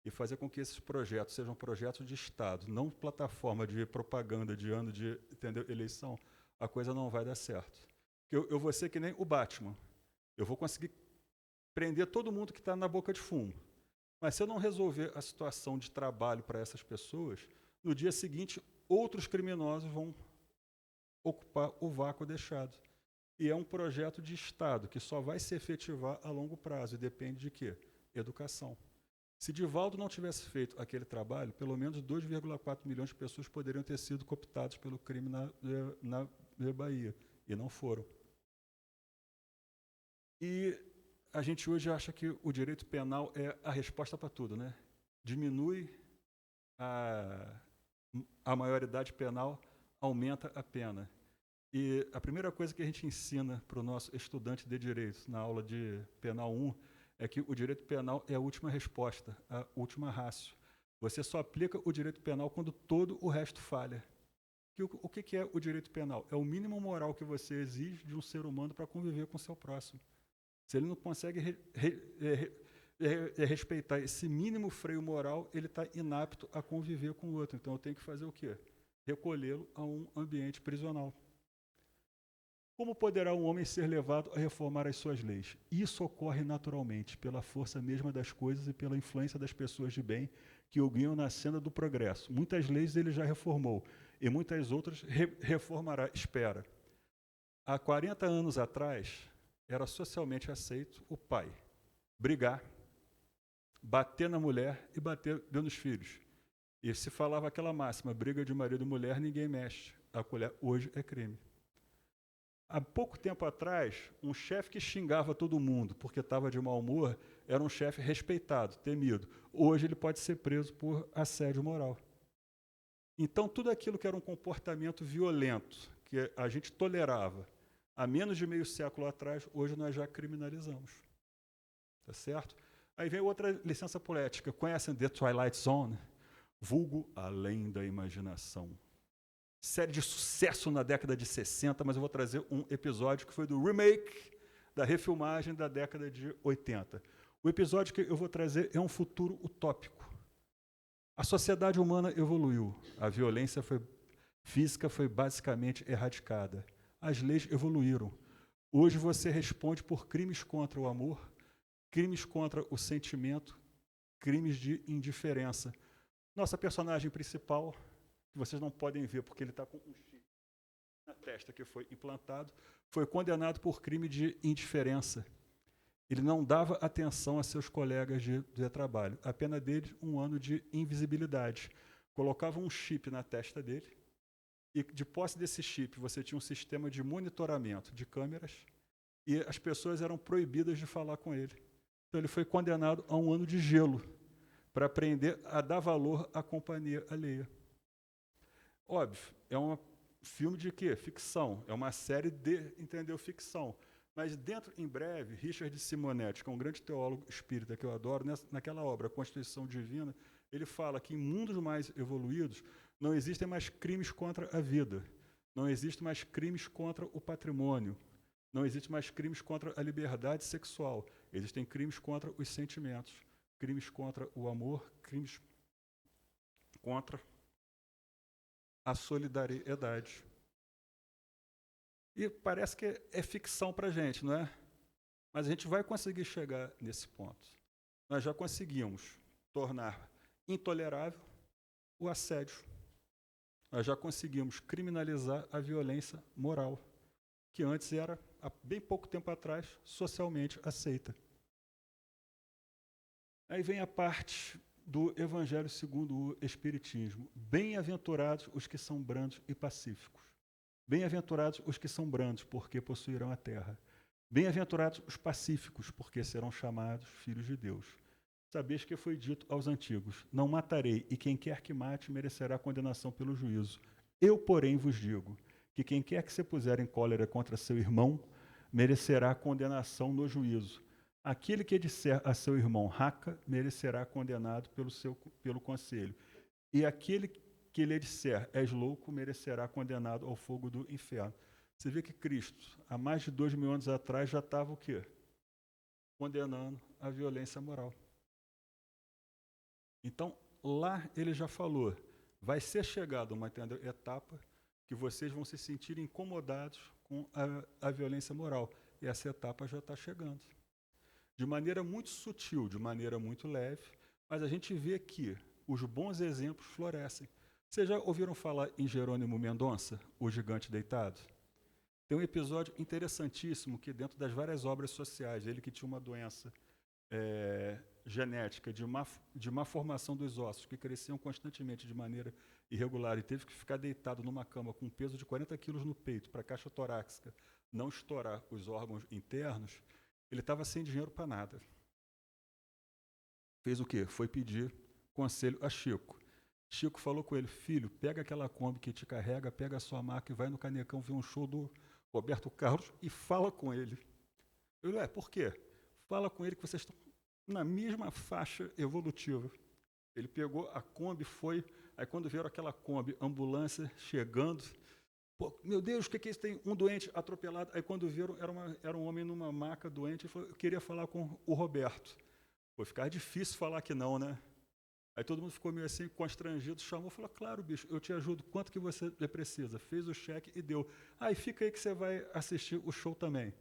e fazer com que esses projetos sejam projetos de Estado, não plataforma de propaganda de ano de eleição, a coisa não vai dar certo. Eu vou ser que nem o Batman. Eu vou conseguir prender todo mundo que está na boca de fumo. Mas se eu não resolver a situação de trabalho para essas pessoas, no dia seguinte, outros criminosos vão ocupar o vácuo deixado. E é um projeto de Estado que só vai se efetivar a longo prazo. E depende de quê? Educação. Se Divaldo não tivesse feito aquele trabalho, pelo menos 2,4 milhões de pessoas poderiam ter sido cooptadas pelo crime na Bahia. E não foram. E a gente hoje acha que o direito penal é a resposta para tudo, né? Diminui a maioridade penal, aumenta a pena. E a primeira coisa que a gente ensina para o nosso estudante de direito na aula de Penal 1 é que o direito penal é a última resposta, a última ratio. Você só aplica o direito penal quando todo o resto falha. O que é o direito penal? É o mínimo moral que você exige de um ser humano para conviver com o seu próximo. Se ele não consegue respeitar esse mínimo freio moral, ele está inapto a conviver com o outro. Então eu tenho que fazer o quê? Recolhê-lo a um ambiente prisional. Como poderá um homem ser levado a reformar as suas leis? Isso ocorre naturalmente, pela força mesma das coisas e pela influência das pessoas de bem que o guiam na senda do progresso. Muitas leis ele já reformou e muitas outras reformará, espera. Há 40 anos atrás, era socialmente aceito o pai brigar, bater na mulher e bater nos filhos. E se falava aquela máxima, briga de marido e mulher, ninguém mexe. A colher hoje é crime. Há pouco tempo atrás, um chefe que xingava todo mundo porque estava de mau humor era um chefe respeitado, temido. Hoje ele pode ser preso por assédio moral. Então, tudo aquilo que era um comportamento violento, que a gente tolerava há menos de meio século atrás, hoje nós já criminalizamos. Tá certo? Aí vem outra licença poética. Conhecem The Twilight Zone? Vulgo Além da Imaginação. Série de sucesso na década de 60, mas eu vou trazer um episódio que foi do remake da refilmagem da década de 80. O episódio que eu vou trazer é um futuro utópico. A sociedade humana evoluiu. A violência física foi basicamente erradicada. As leis evoluíram. Hoje você responde por crimes contra o amor, crimes contra o sentimento, crimes de indiferença. Nossa personagem principal, que vocês não podem ver porque ele está com um chip na testa que foi implantado, foi condenado por crime de indiferença. Ele não dava atenção a seus colegas de trabalho. A pena dele, 1 ano de invisibilidade. Colocava um chip na testa dele e, de posse desse chip, você tinha um sistema de monitoramento de câmeras e as pessoas eram proibidas de falar com ele. Então ele foi condenado a 1 ano de gelo para aprender a dar valor à companhia alheia. Óbvio, é um filme de quê? Ficção. É uma série de, entendeu, ficção. Mas dentro, em breve, Richard Simonetti, que é um grande teólogo espírita que eu adoro, naquela obra, A Constituição Divina, ele fala que em mundos mais evoluídos não existem mais crimes contra a vida, não existem mais crimes contra o patrimônio, não existem mais crimes contra a liberdade sexual, existem crimes contra os sentimentos, crimes contra o amor, crimes contra a solidariedade. E parece que é ficção para a gente, não é? Mas a gente vai conseguir chegar nesse ponto. Nós já conseguimos tornar intolerável o assédio. Nós já conseguimos criminalizar a violência moral, que antes era, há bem pouco tempo atrás, socialmente aceita. Aí vem a parte do Evangelho segundo o Espiritismo. Bem-aventurados os que são brandos e pacíficos. Bem-aventurados os que são brandos, porque possuirão a terra. Bem-aventurados os pacíficos, porque serão chamados filhos de Deus. Sabeis que foi dito aos antigos: não matarei, e quem quer que mate merecerá condenação pelo juízo. Eu, porém, vos digo que quem quer que se puser em cólera contra seu irmão merecerá condenação no juízo. Aquele que disser a seu irmão raca merecerá condenado pelo conselho. E aquele que lhe disser és louco merecerá condenado ao fogo do inferno. Você vê que Cristo, há mais de 2000 anos atrás, já estava o quê? Condenando a violência moral. Então, lá ele já falou, vai ser chegada uma etapa que vocês vão se sentir incomodados com a violência moral. E essa etapa já está chegando. De maneira muito sutil, de maneira muito leve, mas a gente vê que os bons exemplos florescem. Vocês já ouviram falar em Jerônimo Mendonça, o gigante deitado? Tem um episódio interessantíssimo que dentro das várias obras sociais, ele que tinha uma doença genética de má formação dos ossos, que cresciam constantemente de maneira irregular e teve que ficar deitado numa cama com um peso de 40 quilos no peito para a caixa torácica não estourar os órgãos internos, ele estava sem dinheiro para nada. Fez o quê? Foi pedir conselho a Chico. Chico falou com ele: filho, pega aquela Kombi que te carrega, pega a sua maca e vai no Canecão ver um show do Roberto Carlos e fala com ele. Eu, por quê? Fala com ele que vocês estão na mesma faixa evolutiva. Ele pegou a Kombi, foi, aí quando viram aquela Kombi, ambulância chegando, pô, meu Deus, o que é isso? Tem um doente atropelado. Aí quando viram, era um homem numa maca doente, ele falou: eu queria falar com o Roberto. Pô, ficava difícil falar que não, né? Aí todo mundo ficou meio assim, constrangido, chamou, falou: claro, bicho, eu te ajudo, quanto que você precisa? Fez o cheque e deu. Aí fica aí que você vai assistir o show também.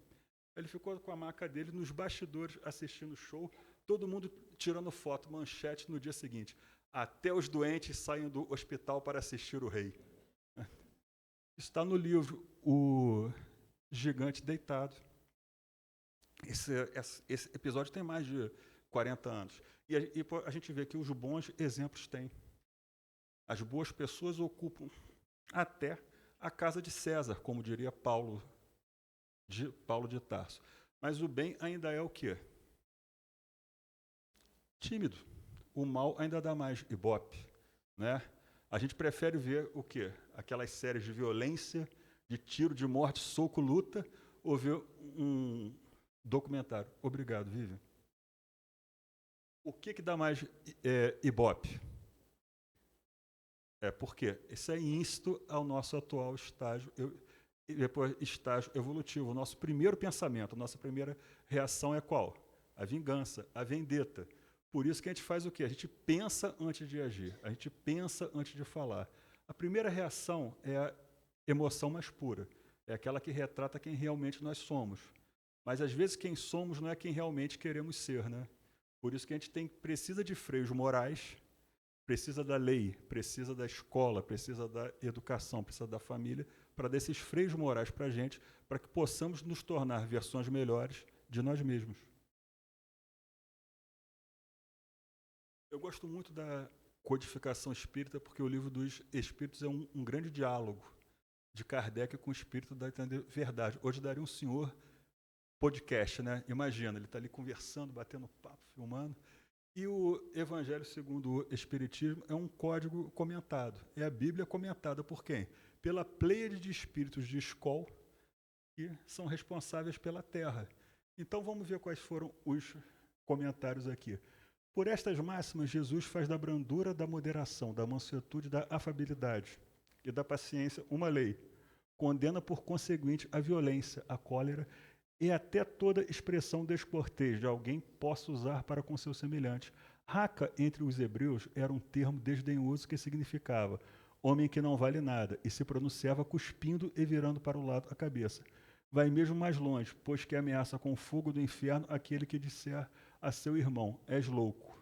Ele ficou com a maca dele nos bastidores assistindo o show, todo mundo tirando foto, manchete no dia seguinte. Até os doentes saem do hospital para assistir o rei. Está no livro O Gigante Deitado. Esse episódio tem mais de 40 anos. E a gente vê que os bons exemplos têm. As boas pessoas ocupam até a casa de César, como diria Paulo de Tarso. Mas o bem ainda é o quê? Tímido. O mal ainda dá mais ibope, né? A gente prefere ver o quê? Aquelas séries de violência, de tiro, de morte, soco, luta, ou ver um documentário. Obrigado, Vivian. O que dá mais ibope? Por quê? Isso é íncito ao nosso atual estágio evolutivo. O nosso primeiro pensamento, a nossa primeira reação é qual? A vingança, a vendetta. Por isso que a gente faz o quê? A gente pensa antes de agir, a gente pensa antes de falar. A primeira reação é a emoção mais pura, é aquela que retrata quem realmente nós somos. Mas às vezes quem somos não é quem realmente queremos ser, né? Por isso que a gente precisa de freios morais, precisa da lei, precisa da escola, precisa da educação, precisa da família, para dar esses freios morais para a gente, para que possamos nos tornar versões melhores de nós mesmos. Eu gosto muito da codificação espírita, porque o livro dos Espíritos é um grande diálogo de Kardec com o espírito da verdade. Hoje daria um senhor podcast, né? Imagina, ele está ali conversando, batendo papo, filmando, E o Evangelho segundo o Espiritismo é um código comentado. É a Bíblia comentada por quem? Pela pleiade de espíritos de escol que são responsáveis pela Terra. Então vamos ver quais foram os comentários aqui. Por estas máximas, Jesus faz da brandura, da moderação, da mansuetude, da afabilidade e da paciência uma lei. Condena por conseguinte a violência, a cólera e até toda expressão descortês de alguém possa usar para com seu semelhante. Raca, entre os hebreus, era um termo desdenhoso que significava homem que não vale nada, e se pronunciava cuspindo e virando para o lado a cabeça. Vai mesmo mais longe, pois que ameaça com o fogo do inferno aquele que disser a seu irmão, és louco.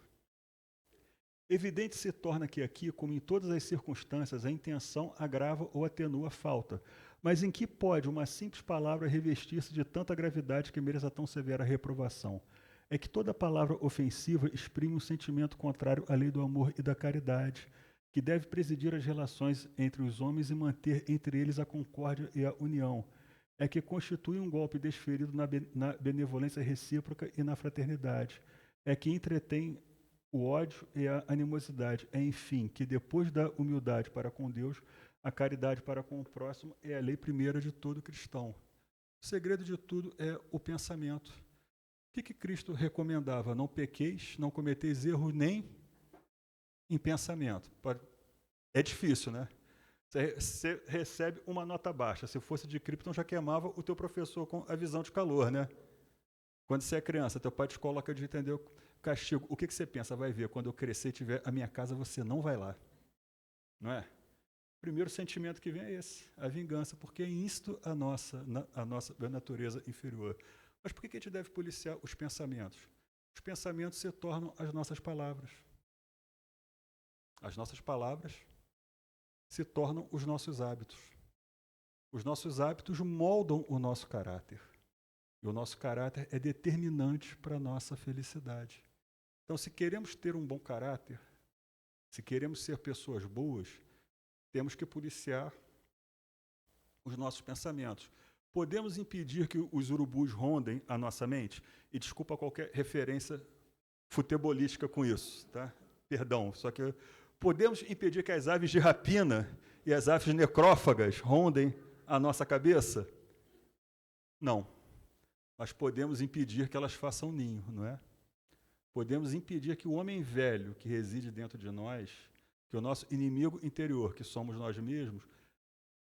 Evidente se torna que aqui, como em todas as circunstâncias, a intenção agrava ou atenua a falta. Mas em que pode uma simples palavra revestir-se de tanta gravidade que mereça tão severa reprovação? É que toda palavra ofensiva exprime um sentimento contrário à lei do amor e da caridade, que deve presidir as relações entre os homens e manter entre eles a concórdia e a união. É que constitui um golpe desferido na benevolência recíproca e na fraternidade. É que entretém o ódio e a animosidade. É, enfim, que depois da humildade para com Deus, a caridade para com o próximo é a lei primeira de todo cristão. O segredo de tudo é o pensamento. O que Cristo recomendava? Não pequeis, não cometeis erro nem em pensamento. É difícil, né? Você recebe uma nota baixa. Se fosse de Krypton, já queimava o teu professor com a visão de calor, né? Quando você é criança, teu pai te coloca de entender o castigo. O que você pensa? Vai ver, quando eu crescer e tiver a minha casa, você não vai lá. Não é? O primeiro sentimento que vem é esse, a vingança, porque é isto a nossa natureza inferior. Mas por que a gente deve policiar os pensamentos? Os pensamentos se tornam as nossas palavras. As nossas palavras se tornam os nossos hábitos. Os nossos hábitos moldam o nosso caráter. E o nosso caráter é determinante para a nossa felicidade. Então, se queremos ter um bom caráter, se queremos ser pessoas boas, temos que policiar os nossos pensamentos. Podemos impedir que os urubus rondem a nossa mente? E desculpa qualquer referência futebolística com isso, tá? Perdão, só que podemos impedir que as aves de rapina e as aves necrófagas rondem a nossa cabeça? Não. Mas podemos impedir que elas façam ninho, não é? Podemos impedir que o homem velho que reside dentro de nós, que o nosso inimigo interior, que somos nós mesmos,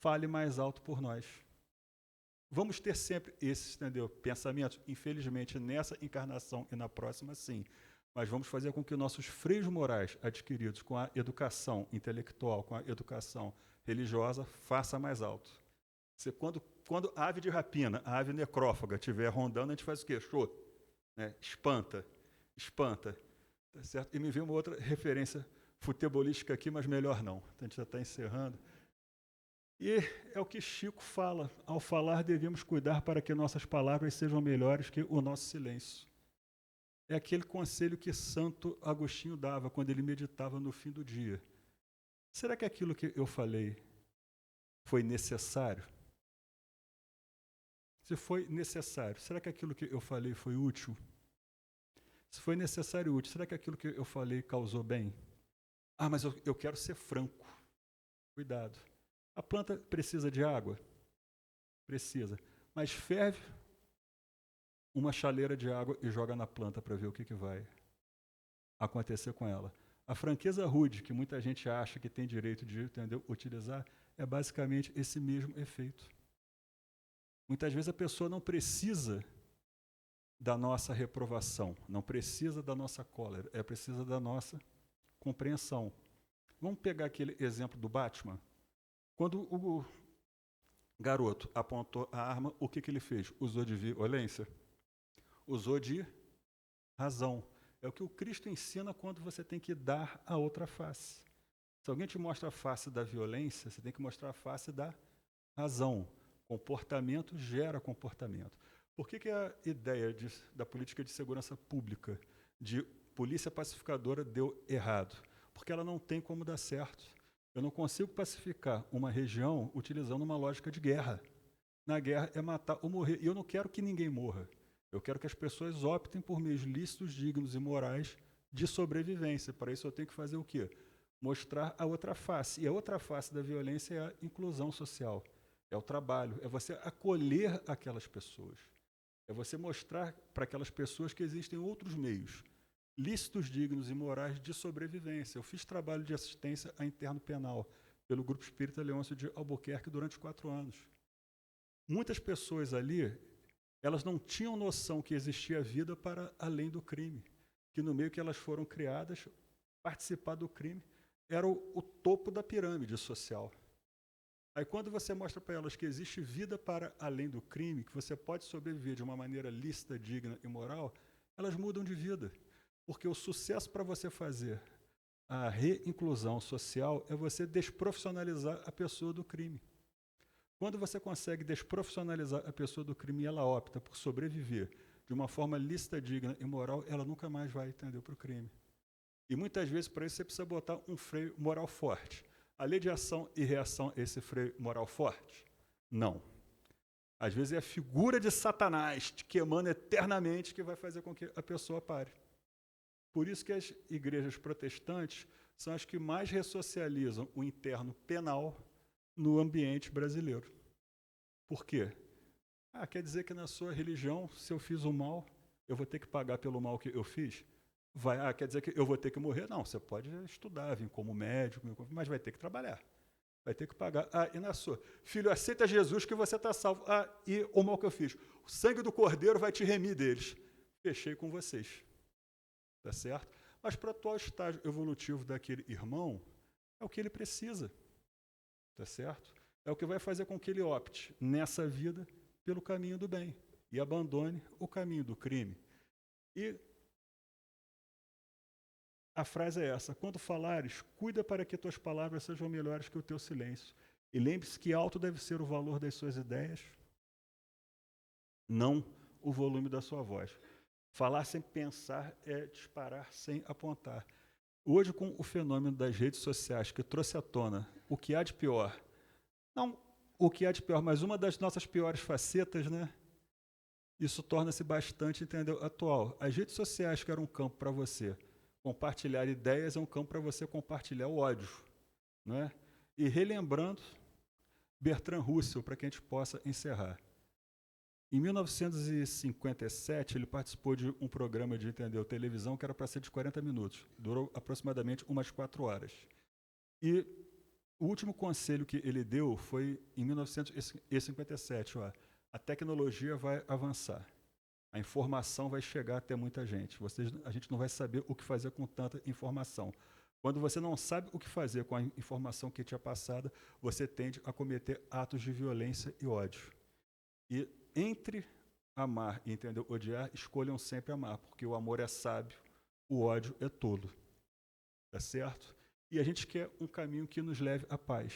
fale mais alto por nós. Vamos ter sempre esses, pensamentos? Infelizmente, nessa encarnação e na próxima, sim. Mas vamos fazer com que nossos freios morais adquiridos com a educação intelectual, com a educação religiosa, faça mais alto. Quando a ave de rapina, a ave necrófaga estiver rondando, a gente faz o quê? Show. Né? Espanta. Tá certo? E me veio uma outra referência futebolística aqui, mas melhor não. A gente já está encerrando. E é o que Chico fala. Ao falar, devemos cuidar para que nossas palavras sejam melhores que o nosso silêncio. É aquele conselho que Santo Agostinho dava quando ele meditava no fim do dia. Será que aquilo que eu falei foi necessário? Se foi necessário, será que aquilo que eu falei foi útil? Se foi necessário e útil, será que aquilo que eu falei causou bem? Ah, mas eu quero ser franco. Cuidado. A planta precisa de água? Precisa. Mas ferve uma chaleira de água e joga na planta para ver o que vai acontecer com ela. A franqueza rude, que muita gente acha que tem direito de utilizar, é basicamente esse mesmo efeito. Muitas vezes a pessoa não precisa da nossa reprovação, não precisa da nossa cólera, precisa da nossa compreensão. Vamos pegar aquele exemplo do Batman. Quando o garoto apontou a arma, o que ele fez? Usou de violência? Usou de razão. É o que o Cristo ensina quando você tem que dar a outra face. Se alguém te mostra a face da violência, você tem que mostrar a face da razão. Comportamento gera comportamento. Por que a ideia da política de segurança pública, de polícia pacificadora, deu errado? Porque ela não tem como dar certo. Eu não consigo pacificar uma região utilizando uma lógica de guerra. Na guerra é matar ou morrer. E eu não quero que ninguém morra. Eu quero que as pessoas optem por meios lícitos, dignos e morais de sobrevivência. Para isso eu tenho que fazer o quê? Mostrar a outra face. E a outra face da violência é a inclusão social, é o trabalho, é você acolher aquelas pessoas. É você mostrar para aquelas pessoas que existem outros meios, lícitos, dignos e morais de sobrevivência. Eu fiz trabalho de assistência a interno penal pelo Grupo Espírita Leôncio de Albuquerque durante 4 anos. Muitas pessoas ali, elas não tinham noção que existia vida para além do crime, que no meio que elas foram criadas, participar do crime era o topo da pirâmide social. Aí quando você mostra para elas que existe vida para além do crime, que você pode sobreviver de uma maneira lícita, digna e moral, elas mudam de vida. Porque o sucesso para você fazer a reinclusão social é você desprofissionalizar a pessoa do crime. Quando você consegue desprofissionalizar a pessoa do crime e ela opta por sobreviver de uma forma lícita, digna e moral, ela nunca mais vai entender para o crime. E muitas vezes para isso você precisa botar um freio moral forte. A lei de ação e reação é esse freio moral forte? Não. Às vezes é a figura de Satanás que emana eternamente que vai fazer com que a pessoa pare. Por isso que as igrejas protestantes são as que mais ressocializam o interno penal no ambiente brasileiro. Por quê? Quer dizer que na sua religião, se eu fiz o mal, eu vou ter que pagar pelo mal que eu fiz? Quer dizer que eu vou ter que morrer? Não, você pode estudar, vir como médico, mas vai ter que trabalhar. Vai ter que pagar. E na sua? Filho, aceita Jesus que você está salvo. E o mal que eu fiz? O sangue do Cordeiro vai te remir deles. Fechei com vocês. Tá certo? Mas para o atual estágio evolutivo daquele irmão, é o que ele precisa. Tá certo? É o que vai fazer com que ele opte nessa vida pelo caminho do bem e abandone o caminho do crime. E a frase é essa: quando falares, cuida para que tuas palavras sejam melhores que o teu silêncio. E lembre-se que alto deve ser o valor das suas ideias, não o volume da sua voz. Falar sem pensar é disparar sem apontar. Hoje, com o fenômeno das redes sociais que trouxe à tona o que há de pior, não o que há de pior, mas uma das nossas piores facetas, né? Isso torna-se bastante, entendeu, atual. As redes sociais, que eram um campo para você compartilhar ideias, é um campo para você compartilhar o ódio, né? E relembrando Bertrand Russell, para que a gente possa encerrar. Em 1957, ele participou de um programa de televisão que era para ser de 40 minutos. Durou aproximadamente umas 4 horas. E o último conselho que ele deu foi em 1957. A tecnologia vai avançar. A informação vai chegar até muita gente. A gente não vai saber o que fazer com tanta informação. Quando você não sabe o que fazer com a informação que te é passada, você tende a cometer atos de violência e ódio. E entre amar e odiar, escolham sempre amar, porque o amor é sábio, o ódio é tolo. Tá certo? E a gente quer um caminho que nos leve à paz.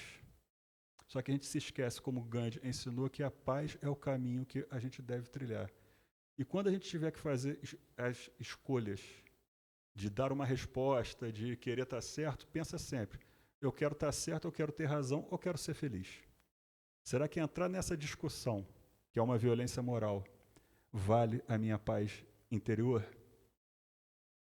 Só que a gente se esquece, como Gandhi ensinou, que a paz é o caminho que a gente deve trilhar. E quando a gente tiver que fazer as escolhas de dar uma resposta, de querer estar certo, pensa sempre: eu quero estar certo, eu quero ter razão, ou quero ser feliz? Será que entrar nessa discussão, que é uma violência moral, vale a minha paz interior?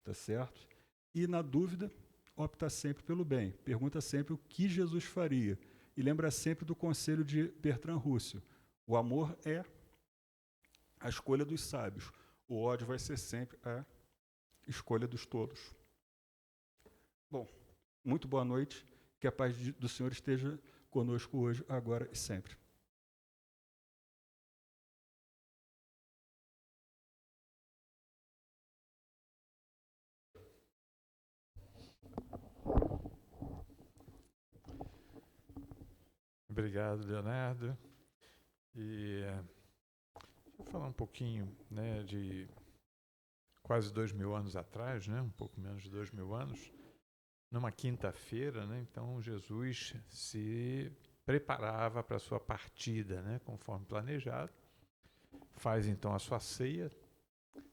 Tá certo? E, na dúvida, opta sempre pelo bem. Pergunta sempre o que Jesus faria. E lembra sempre do conselho de Bertrand Russell: o amor é a escolha dos sábios. O ódio vai ser sempre a escolha dos tolos. Bom, muito boa noite. Que a paz do Senhor esteja conosco hoje, agora e sempre. Obrigado, Leonardo. E vou falar um pouquinho, né, de quase 2000 anos atrás, né, um pouco menos de 2000 anos, numa quinta-feira, né, então Jesus se preparava para a sua partida, né, conforme planejado, faz então a sua ceia,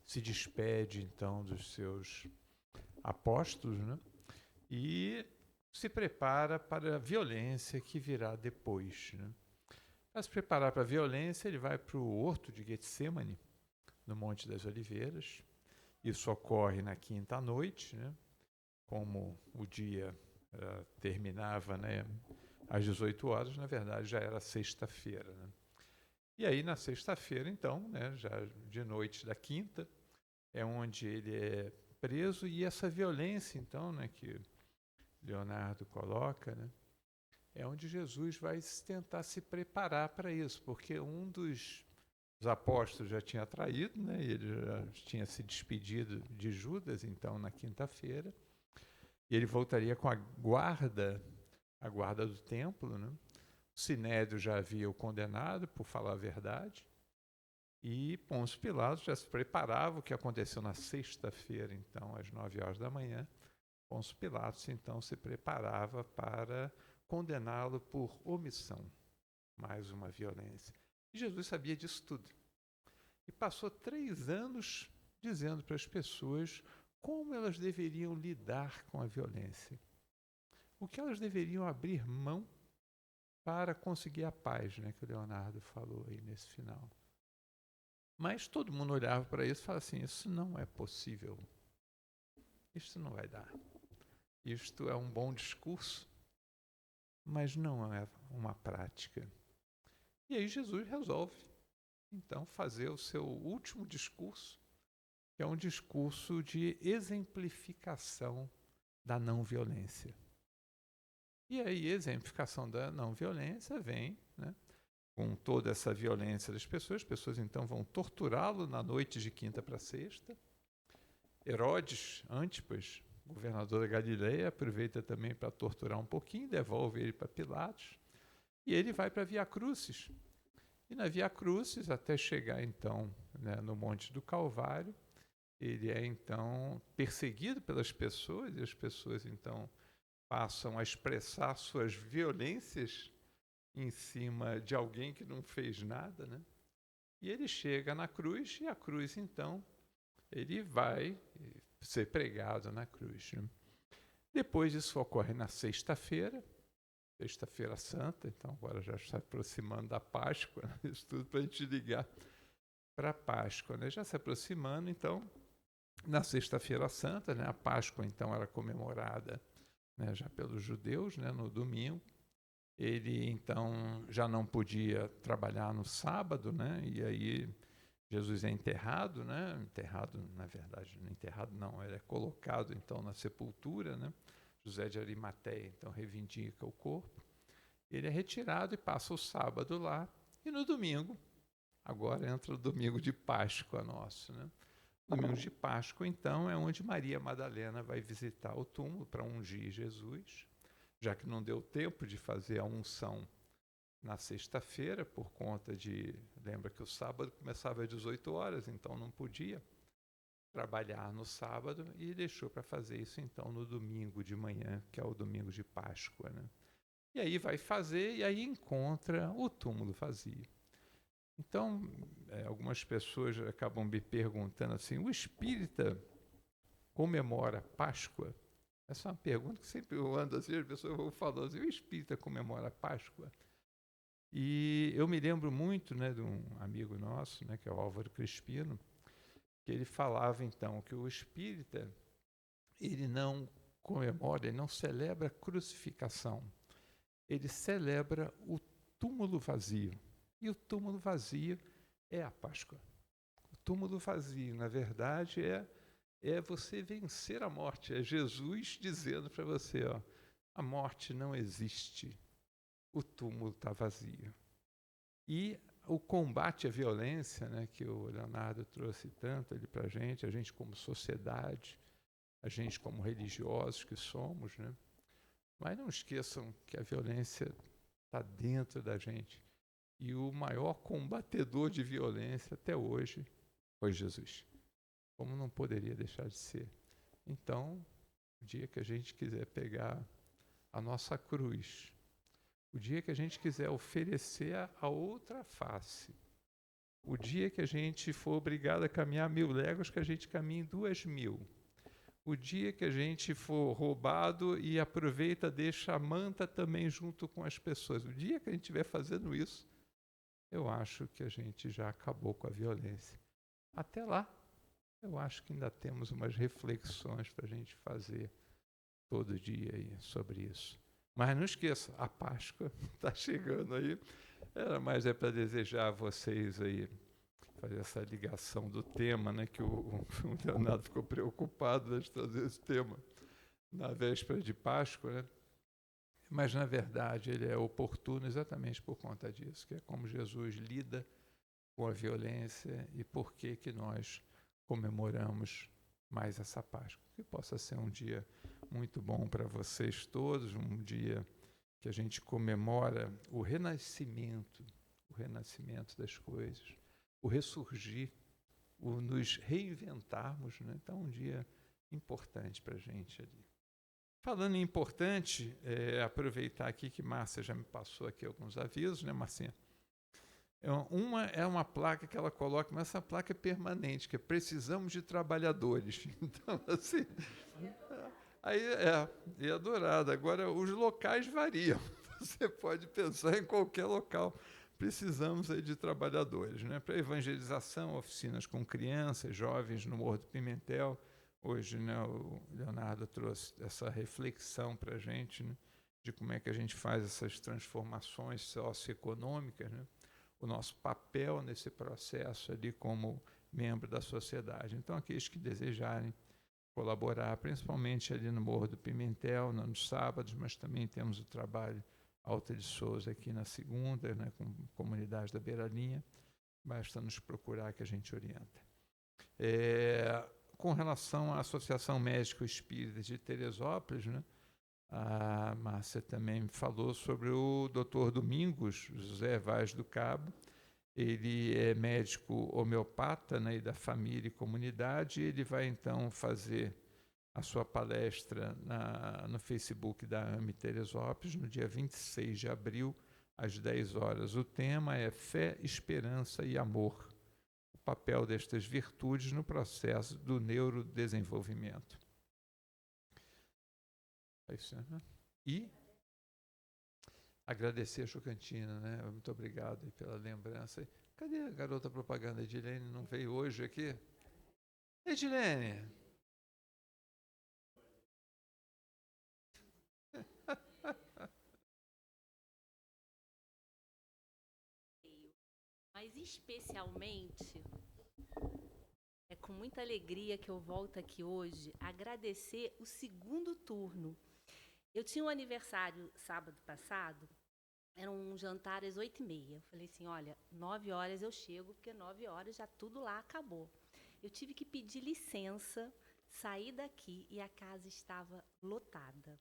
se despede então dos seus apóstolos, né, e se prepara para a violência que virá depois, né. Para se preparar para a violência, ele vai para o horto de Getsemane, no Monte das Oliveiras, Isso ocorre na quinta noite, né? Como o dia terminava, né, às 18 horas, na verdade já era sexta-feira, né? E aí na sexta-feira, então, né, já de noite da quinta, é onde ele é preso, e essa violência, então, né, que Leonardo coloca, né, é onde Jesus vai tentar se preparar para isso, porque um dos apóstolos já tinha traído, né, ele já tinha se despedido de Judas, então, na quinta-feira, e ele voltaria com a guarda do templo, né? O Sinédrio já havia o condenado por falar a verdade, e Pôncio Pilatos já se preparava. O que aconteceu na sexta-feira, então, às 9 horas da manhã, Pôncio Pilatos, então, se preparava para condená-lo por omissão, mais uma violência. E Jesus sabia disso tudo. E passou 3 anos dizendo para as pessoas como elas deveriam lidar com a violência, o que elas deveriam abrir mão para conseguir a paz, né, que o Leonardo falou aí nesse final. Mas todo mundo olhava para isso e falava assim: isso não é possível, isso não vai dar. Isto é um bom discurso, mas não é uma prática. E aí Jesus resolve, então, fazer o seu último discurso, que é um discurso de exemplificação da não violência. E aí, a exemplificação da não violência vem, né, com toda essa violência das pessoas. As pessoas, então, vão torturá-lo na noite de quinta para sexta. Herodes Antipas, governador da Galileia, aproveita também para torturar um pouquinho, devolve ele para Pilatos, e ele vai para a Via Crucis. E na Via Crucis, até chegar, então, né, no Monte do Calvário, ele é, então, perseguido pelas pessoas, e as pessoas, então, passam a expressar suas violências em cima de alguém que não fez nada, né? E ele chega na cruz, e a cruz, então, ele vai ser pregado na cruz, né? Depois isso ocorre na sexta-feira Santa, então agora já está aproximando da Páscoa, né? Isso tudo para a gente ligar para a Páscoa, né? Já se aproximando, então, na Sexta-feira Santa, né? A Páscoa, então, era comemorada, né, já pelos judeus, né, no domingo. Ele, então, já não podia trabalhar no sábado, né? E aí Jesus é enterrado, né? Enterrado, na verdade, não enterrado não, ele é colocado, então, na sepultura, né? José de Arimateia, então, reivindica o corpo. Ele é retirado e passa o sábado lá. E no domingo, agora entra o domingo de Páscoa nosso, né? Domingo de Páscoa, então, é onde Maria Madalena vai visitar o túmulo para ungir Jesus, já que não deu tempo de fazer a unção na sexta-feira, por conta de... Lembra que o sábado começava às 18 horas, então não podia trabalhar no sábado, e deixou para fazer isso, então, no domingo de manhã, que é o domingo de Páscoa, né? E aí vai fazer, e aí encontra o túmulo vazio. Então, algumas pessoas acabam me perguntando assim: o espírita comemora Páscoa? Essa é uma pergunta que sempre eu ando assim, as pessoas vão falando assim: o espírita comemora Páscoa? E eu me lembro muito, né, de um amigo nosso, né, que é o Álvaro Crispino, que ele falava, então, que o espírita, ele não comemora, ele não celebra a crucificação, ele celebra o túmulo vazio. E o túmulo vazio é a Páscoa. O túmulo vazio, na verdade, é você vencer a morte. É Jesus dizendo para você, ó, a morte não existe, o túmulo está vazio. E o combate à violência, né, que o Leonardo trouxe tanto ali para a gente como sociedade, a gente como religiosos que somos, né? Mas não esqueçam que a violência está dentro da gente. E o maior combatedor de violência até hoje foi Jesus. Como não poderia deixar de ser. Então, o dia que a gente quiser pegar a nossa cruz, o dia que a gente quiser oferecer a outra face, o dia que a gente for obrigado a caminhar 1000 léguas, que a gente caminhe 2000. O dia que a gente for roubado e aproveita, deixa a manta também junto com as pessoas. O dia que a gente estiver fazendo isso, eu acho que a gente já acabou com a violência. Até lá, eu acho que ainda temos umas reflexões para a gente fazer todo dia aí sobre isso. Mas não esqueça, a Páscoa está chegando aí. Era mais para desejar a vocês aí, fazer essa ligação do tema, né, que o Leonardo ficou preocupado de trazer esse tema na véspera de Páscoa, né? Mas, na verdade, ele é oportuno exatamente por conta disso, que é como Jesus lida com a violência e por que nós comemoramos mais essa Páscoa. Que possa ser um dia muito bom para vocês todos, um dia que a gente comemora o renascimento das coisas, o ressurgir, o nos reinventarmos, né? Então, um dia importante para a gente ali. Falando em importante, aproveitar aqui que Márcia já me passou aqui alguns avisos, né, Marcinha? Uma é uma placa que ela coloca, mas essa placa é permanente, que é precisamos de trabalhadores. Então, assim, aí é adorado. Agora, os locais variam. Você pode pensar em qualquer local. Precisamos aí de trabalhadores, né? Para evangelização, oficinas com crianças, jovens no Morro do Pimentel. Hoje, né, o Leonardo trouxe essa reflexão para a gente, né, de como é que a gente faz essas transformações socioeconômicas, né? O nosso papel nesse processo ali como membro da sociedade. Então, aqueles que desejarem colaborar, principalmente ali no Morro do Pimentel, nos sábados, mas também temos o trabalho Alta de Souza aqui na segunda, né, com comunidade da Beira-Linha, basta nos procurar que a gente orienta. Com relação à Associação Médico Espírita de Teresópolis, né, a Márcia também falou sobre o Dr. Domingos José Vaz do Cabo. Ele é médico homeopata, né, e da família e comunidade. Ele vai, então, fazer a sua palestra no Facebook da AME Teresópolis, no dia 26 de abril, às 10 horas. O tema é Fé, Esperança e Amor, o papel destas virtudes no processo do neurodesenvolvimento. É isso, né? E agradecer a Chocantina, né? Muito obrigado pela lembrança. Cadê a garota propaganda? Edilene não veio hoje aqui? Edilene! Mas especialmente, é com muita alegria que eu volto aqui hoje agradecer o segundo turno. Eu tinha um aniversário sábado passado, era um jantar às 8h30. Eu falei assim, olha, 9 horas eu chego, porque 9 horas já tudo lá acabou. Eu tive que pedir licença, sair daqui e a casa estava lotada.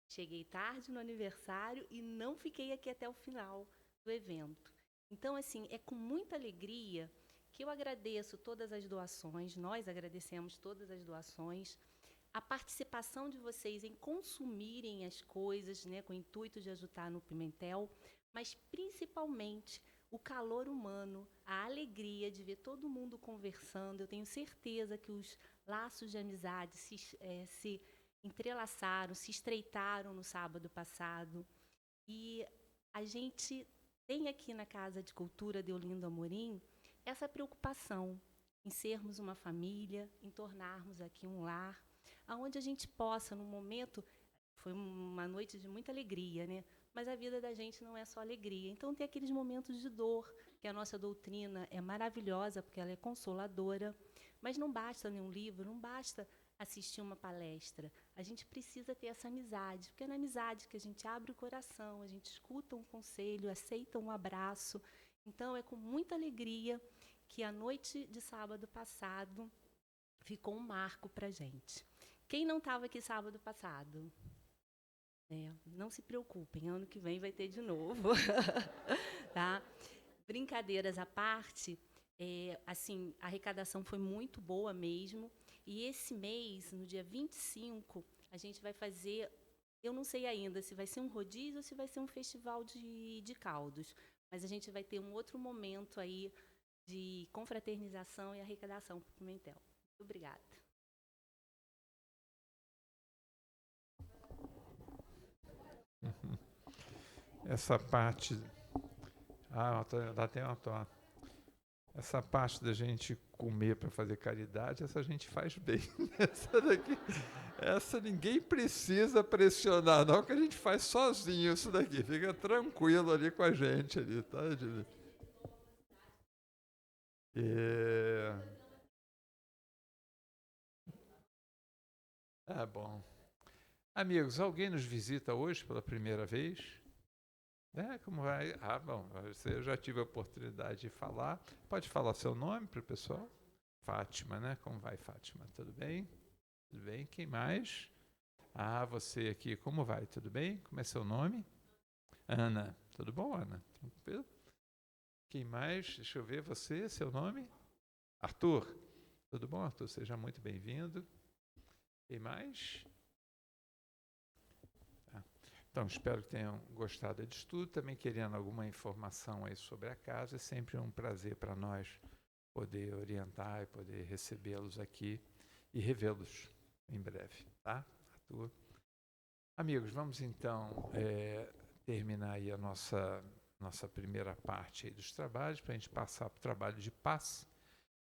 Cheguei tarde no aniversário e não fiquei aqui até o final do evento. Então, assim, é com muita alegria que eu agradeço todas as doações, nós agradecemos todas as doações, a participação de vocês em consumirem as coisas, né, com o intuito de ajudar no Pimentel, mas principalmente o calor humano, a alegria de ver todo mundo conversando. Eu tenho certeza que os laços de amizade se entrelaçaram, se estreitaram no sábado passado. E a gente tem aqui na Casa de Cultura de Olinda Amorim essa preocupação em sermos uma família, em tornarmos aqui um lar, onde a gente possa, num momento, foi uma noite de muita alegria, né? Mas a vida da gente não é só alegria. Então tem aqueles momentos de dor, que a nossa doutrina é maravilhosa, porque ela é consoladora, mas não basta ler um livro, não basta assistir uma palestra. A gente precisa ter essa amizade, porque é na amizade que a gente abre o coração, a gente escuta um conselho, aceita um abraço. Então, é com muita alegria que a noite de sábado passado ficou um marco para a gente. Quem não estava aqui sábado passado? Não se preocupem, ano que vem vai ter de novo. Tá? Brincadeiras à parte, assim, a arrecadação foi muito boa mesmo. E esse mês, no dia 25, a gente vai fazer, eu não sei ainda se vai ser um rodízio ou se vai ser um festival de caldos, mas a gente vai ter um outro momento aí de confraternização e arrecadação para o Pimentel. Muito obrigada. Essa parte... ela tem uma Essa parte da gente comer para fazer caridade, essa a gente faz bem. Essa daqui, essa ninguém precisa pressionar, não, que a gente faz sozinho isso daqui. Fica tranquilo ali com a gente ali, tá, Edili? É bom. Amigos, alguém nos visita hoje pela primeira vez? Como vai? Ah, bom, eu já tive a oportunidade de falar. Pode falar seu nome para o pessoal? Fátima, né? Como vai, Fátima? Tudo bem? Tudo bem? Quem mais? Ah, você aqui, como vai? Tudo bem? Como é seu nome? Ana. Tudo bom, Ana? Tranquilo? Quem mais? Deixa eu ver você, seu nome? Arthur. Tudo bom, Arthur? Seja muito bem-vindo. Quem mais? Tá. Então, espero que tenham gostado de estudo. Também querendo alguma informação aí sobre a casa, é sempre um prazer para nós poder orientar e poder recebê-los aqui e revê-los em breve, tá? Arthur. Amigos, vamos então terminar aí a nossa primeira parte aí dos trabalhos, para a gente passar para o trabalho de passe.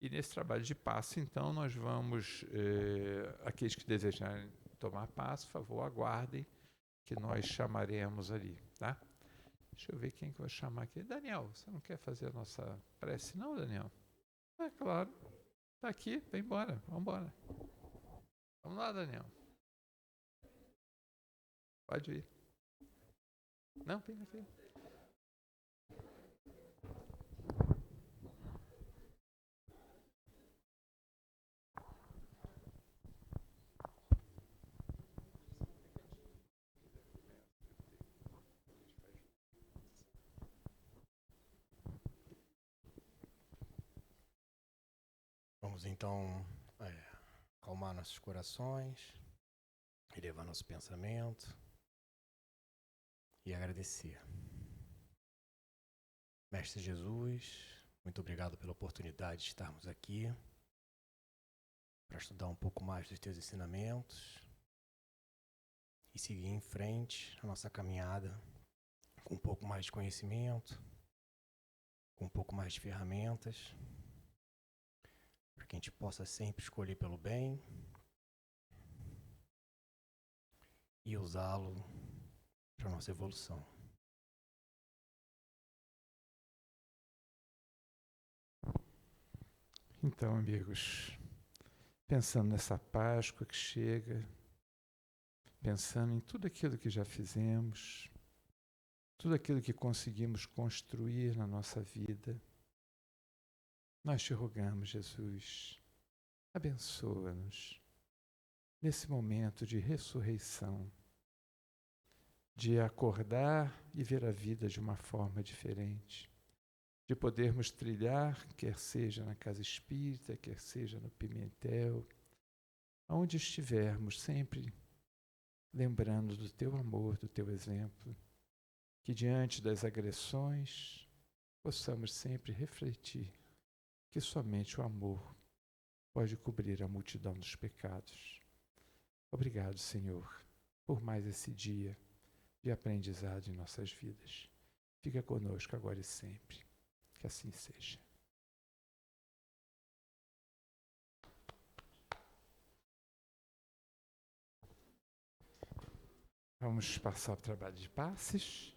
E nesse trabalho de passe, então, nós vamos, aqueles que desejarem tomar passe, por favor, aguardem, que nós chamaremos ali, tá? Deixa eu ver quem que eu vou chamar aqui. Daniel, você não quer fazer a nossa prece, não, Daniel? É claro. Está aqui, vem embora, vamos embora. Vamos lá, Daniel. Pode ir. Não, vem aqui. Vamos então acalmar nossos corações, elevar nosso pensamento e agradecer. Mestre Jesus, muito obrigado pela oportunidade de estarmos aqui para estudar um pouco mais dos teus ensinamentos e seguir em frente a nossa caminhada com um pouco mais de conhecimento, com um pouco mais de ferramentas, para que a gente possa sempre escolher pelo bem e usá-lo para a nossa evolução. Então, amigos, pensando nessa Páscoa que chega, pensando em tudo aquilo que já fizemos, tudo aquilo que conseguimos construir na nossa vida, nós te rogamos, Jesus, abençoa-nos nesse momento de ressurreição, de acordar e ver a vida de uma forma diferente, de podermos trilhar, quer seja na casa espírita, quer seja no Pimentel, aonde estivermos, sempre lembrando do teu amor, do teu exemplo, que diante das agressões possamos sempre refletir que somente o amor pode cobrir a multidão dos pecados. Obrigado, Senhor, por mais esse dia de aprendizado em nossas vidas. Fica conosco agora e sempre. Que assim seja. Vamos passar o trabalho de passes.